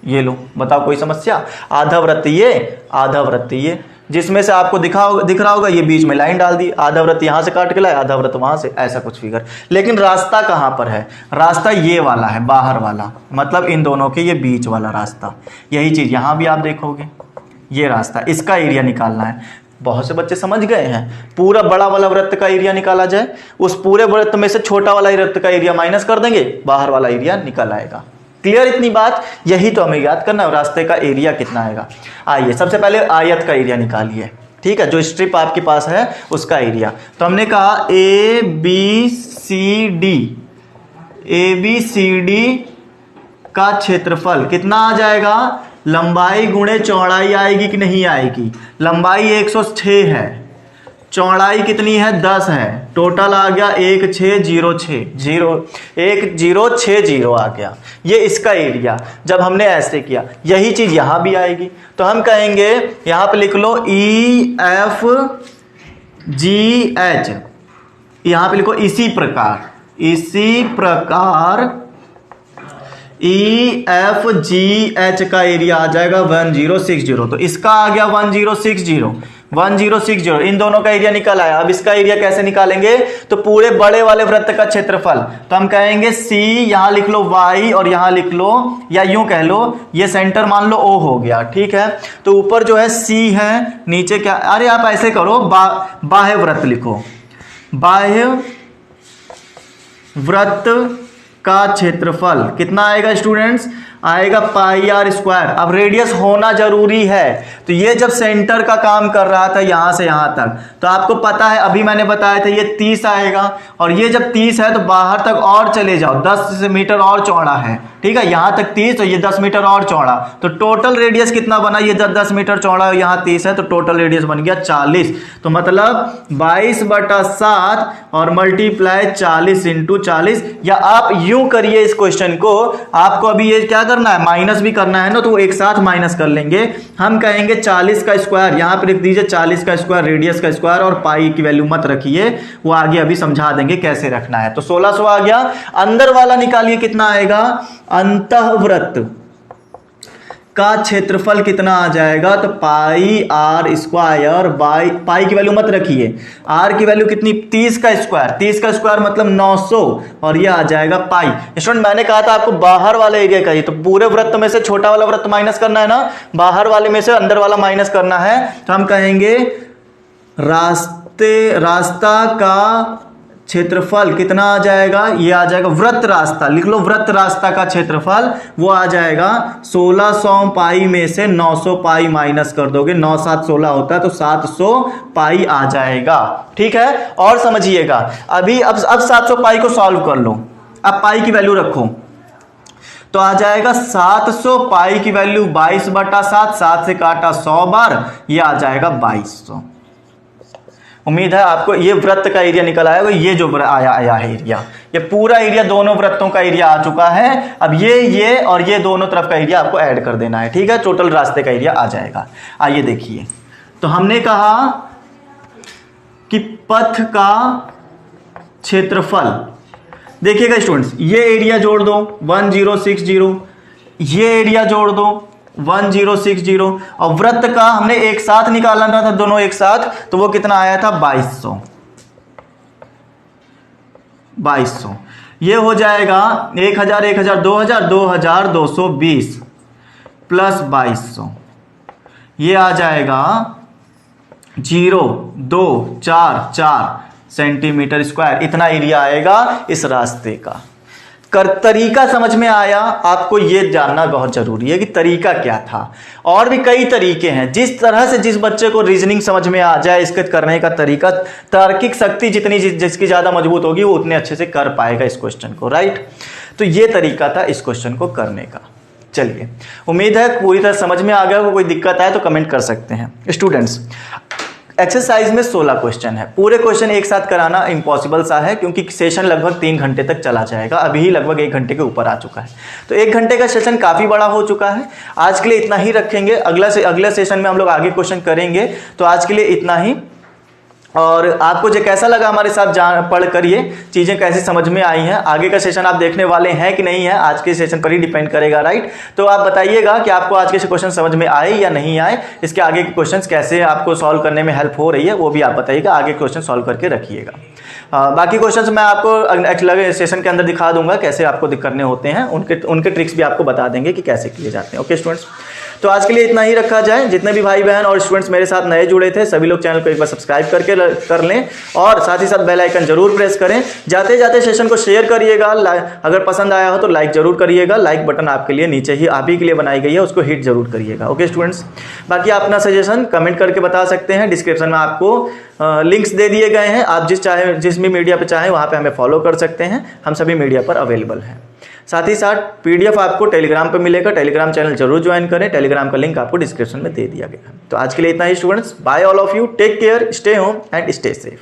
ये लो, बताओ कोई समस्या? आधा वृत्त ये, आधा वृत्त ये, जिसमें से आपको दिख रहा होगा ये बीच में लाइन डाल दी, आधा वृत्त यहां से काट के लाए, आधा वृत्त वहां से, ऐसा कुछ फिगर। लेकिन रास्ता कहां पर है? रास्ता ये वाला है, बाहर वाला, मतलब इन दोनों के ये बीच वाला रास्ता। यही चीज यहां भी आप देखोगे, ये रास्ता, इसका एरिया निकालना है। बहुत से बच्चे समझ गए हैं, पूरा बड़ा वाला वृत्त का एरिया निकाला जाए, उस पूरे वृत्त में से छोटा वाला वृत्त का एरिया माइनस कर देंगे, बाहर वाला एरिया निकल आएगा। क्लियर इतनी बात? यही तो हमें याद करना है, रास्ते का एरिया कितना आएगा। आइए सबसे पहले आयत का एरिया निकालिए, ठीक है, जो स्ट्रिप आपके पास है उसका एरिया। तो हमने कहा ए बी सी डी का क्षेत्रफल कितना आ जाएगा? लंबाई गुणे चौड़ाई आएगी कि नहीं आएगी? लंबाई 106 है, चौड़ाई कितनी है? 10 है, टोटल आ गया 1060 आ गया। ये इसका एरिया। जब हमने ऐसे किया, यही चीज यहां भी आएगी, तो हम कहेंगे यहां पे लिख लो EFGH, यहां पे लिखो इसी प्रकार EFGH का एरिया आ जाएगा 1060। तो इसका आ गया 1060, इन दोनों का एरिया निकल आया। अब इसका एरिया कैसे निकालेंगे? तो पूरे बड़े वाले वृत्त का क्षेत्रफल, तो हम कहेंगे C, यहां लिख लो Y और यहां लिख लो, या यूं कह लो, ये सेंटर मान लो O हो गया, ठीक है। तो ऊपर जो है C है, नीचे क्या, अरे आप ऐसे करो, बाह्य वृत्त लिखो, बाह्य वृत्त का क्षेत्रफल कितना आएगा स्टूडेंट्स? आएगा पाई आर स्क्वायर। अब रेडियस होना जरूरी है, तो ये जब सेंटर का काम कर रहा था यहां से यहां तक, तो आपको पता है, अभी मैंने बताया था ये 30 आएगा, और ये जब 30 है तो बाहर तक और चले जाओ, 10 मीटर और चौड़ा है, ठीक है, यहां तक 30, तो ये 10 मीटर और चौड़ा, तो टोटल रेडियस कितना बना? ये जब 10 मीटर चौड़ा है, यहां 30 है, तो टोटल रेडियस बन गया 40। तो मतलब 22/7 और मल्टीप्लाई 40 × 40, या आप यूं करिए इस क्वेश्चन को, आपको अभी ये क्या करना है, माइनस भी करना है ना, तो एक साथ माइनस कर लेंगे। हम कहेंगे 40 का स्क्वायर, यहां पर लिख दीजिए 40 का स्क्वायर, रेडियस का स्क्वायर, और पाई की वैल्यू मत रखिए, वो आगे अभी समझा देंगे कैसे रखना है। तो 1600 आ गया। अंदर वाला निकालिए कितना आएगा? अंतःवृत्त का क्षेत्रफल कितना आ जाएगा? तो पाई आर स्क्वायर बाई, पाई की वैल्यू मत रखिए, आर की वैल्यू कितनी? 30 का स्क्वायर, 30 का स्क्वायर मतलब 900, और ये आ जाएगा पाई। स्टूडेंट मैंने कहा था आपको बाहर वाला एरिया चाहिए, तो पूरे वृत्त में से छोटा वाला वृत्त माइनस करना है ना, बाहर वाले में से अंदर वाला माइनस करना है। तो हम कहेंगे रास्ता का क्षेत्रफल कितना आ जाएगा? ये आ जाएगा वृत्त रास्ता, लिख लो वृत्त रास्ता का क्षेत्रफल, वो आ जाएगा 1600 पाई में से 900 पाई माइनस कर दोगे, 9 7 16 होता है, तो 700 पाई आ जाएगा, ठीक है। और समझिएगा अभी, अब 700 पाई को सॉल्व कर लो, अब पाई की वैल्यू रखो, तो आ जाएगा 700 पाई की वैल्यू 22/7, 7 से काटा 100 बार, ये आ जाएगा 2200। उम्मीद है आपको ये वृत्त का एरिया निकल आएगा। ये जो आया है एरिया, ये पूरा एरिया, दोनों वृत्तों का एरिया आ चुका है। अब ये और ये दोनों तरफ का एरिया आपको ऐड कर देना है, ठीक है, टोटल रास्ते का एरिया आ जाएगा। आइए देखिए, तो हमने कहा कि पथ का क्षेत्रफल, देखिएगा स्टूडेंट्स, ये एरिया जोड़ दो 1060, ये एरिया जोड़ दो 1060, और वृत्त का हमने एक साथ निकालना था दोनों एक साथ, तो वो कितना आया था? 2200। ये हो जाएगा 1000 1000 2000 2220 प्लस 2200, ये आ जाएगा 0.244 सेंटीमीटर स्क्वायर। इतना एरिया आएगा इस रास्ते का। तरीका समझ में आया, आपको ये जानना बहुत जरूरी है कि तरीका क्या था। और भी कई तरीके हैं, जिस तरह से जिस बच्चे को रीजनिंग समझ में आ जाए, इसके करने का तरीका, तार्किक शक्ति जितनी जिसकी ज्यादा मजबूत होगी वो उतने अच्छे से कर पाएगा इस क्वेश्चन को, राइट। तो ये तरीका था इस क्वेश्चन को करने का। चलिए, उम्मीद है पूरी तरह समझ में आ गया होगा। कोई दिक्कत आए तो कमेंट कर सकते हैं। स्टूडेंट्स, एक्सरसाइज में 16 क्वेश्चन है। पूरे क्वेश्चन एक साथ कराना इम्पॉसिबल सा है, क्योंकि सेशन लगभग 3 घंटे तक चला जाएगा। अभी ही लगभग 1 घंटे के ऊपर आ चुका है, तो 1 घंटे का सेशन काफ़ी बड़ा हो चुका है। आज के लिए इतना ही रखेंगे। अगले सेशन में हम लोग आगे क्वेश्चन करेंगे। तो आज के लिए इतना ही। और आपको जो कैसा लगा हमारे साथ पढ़ कर, ये चीज़ें कैसे समझ में आई हैं, आगे का सेशन आप देखने वाले हैं कि नहीं है, आज के सेशन पर ही डिपेंड करेगा, राइट। तो आप बताइएगा कि आपको आज के क्वेश्चन समझ में आए या नहीं आए, इसके आगे के क्वेश्चंस कैसे आपको सॉल्व करने में हेल्प हो रही है वो भी आप बताइएगा। आगे क्वेश्चन सॉल्व करके रखिएगा। बाकी क्वेश्चंस मैं आपको अगले सेशन के अंदर दिखा दूंगा कैसे आपको करने होते हैं। उनके ट्रिक्स भी आपको बता देंगे कि कैसे किए जाते हैं। ओके स्टूडेंट्स, तो आज के लिए इतना ही रखा जाए। जितने भी भाई बहन और स्टूडेंट्स मेरे साथ नए जुड़े थे, सभी लोग चैनल को एक बार सब्सक्राइब कर लें और साथ ही साथ बेल आइकन जरूर प्रेस करें। जाते जाते सेशन को शेयर करिएगा। अगर पसंद आया हो तो लाइक जरूर करिएगा। लाइक बटन आपके लिए नीचे ही आप ही के लिए बनाई गई है, उसको हिट जरूर करिएगा। ओके स्टूडेंट्स, बाकी आप अपना सजेशन कमेंट करके बता सकते हैं। डिस्क्रिप्शन में आपको लिंक्स दे दिए गए हैं, आप जिस भी मीडिया पर चाहें वहाँ पर हमें फॉलो कर सकते हैं। हम सभी मीडिया पर अवेलेबल हैं। साथ ही साथ पीडीएफ आपको टेलीग्राम पे मिलेगा। टेलीग्राम चैनल जरूर ज्वाइन करें। टेलीग्राम का लिंक आपको डिस्क्रिप्शन में दे दिया गया है। तो आज के लिए इतना ही students. Bye all of you, take care, stay home and stay safe.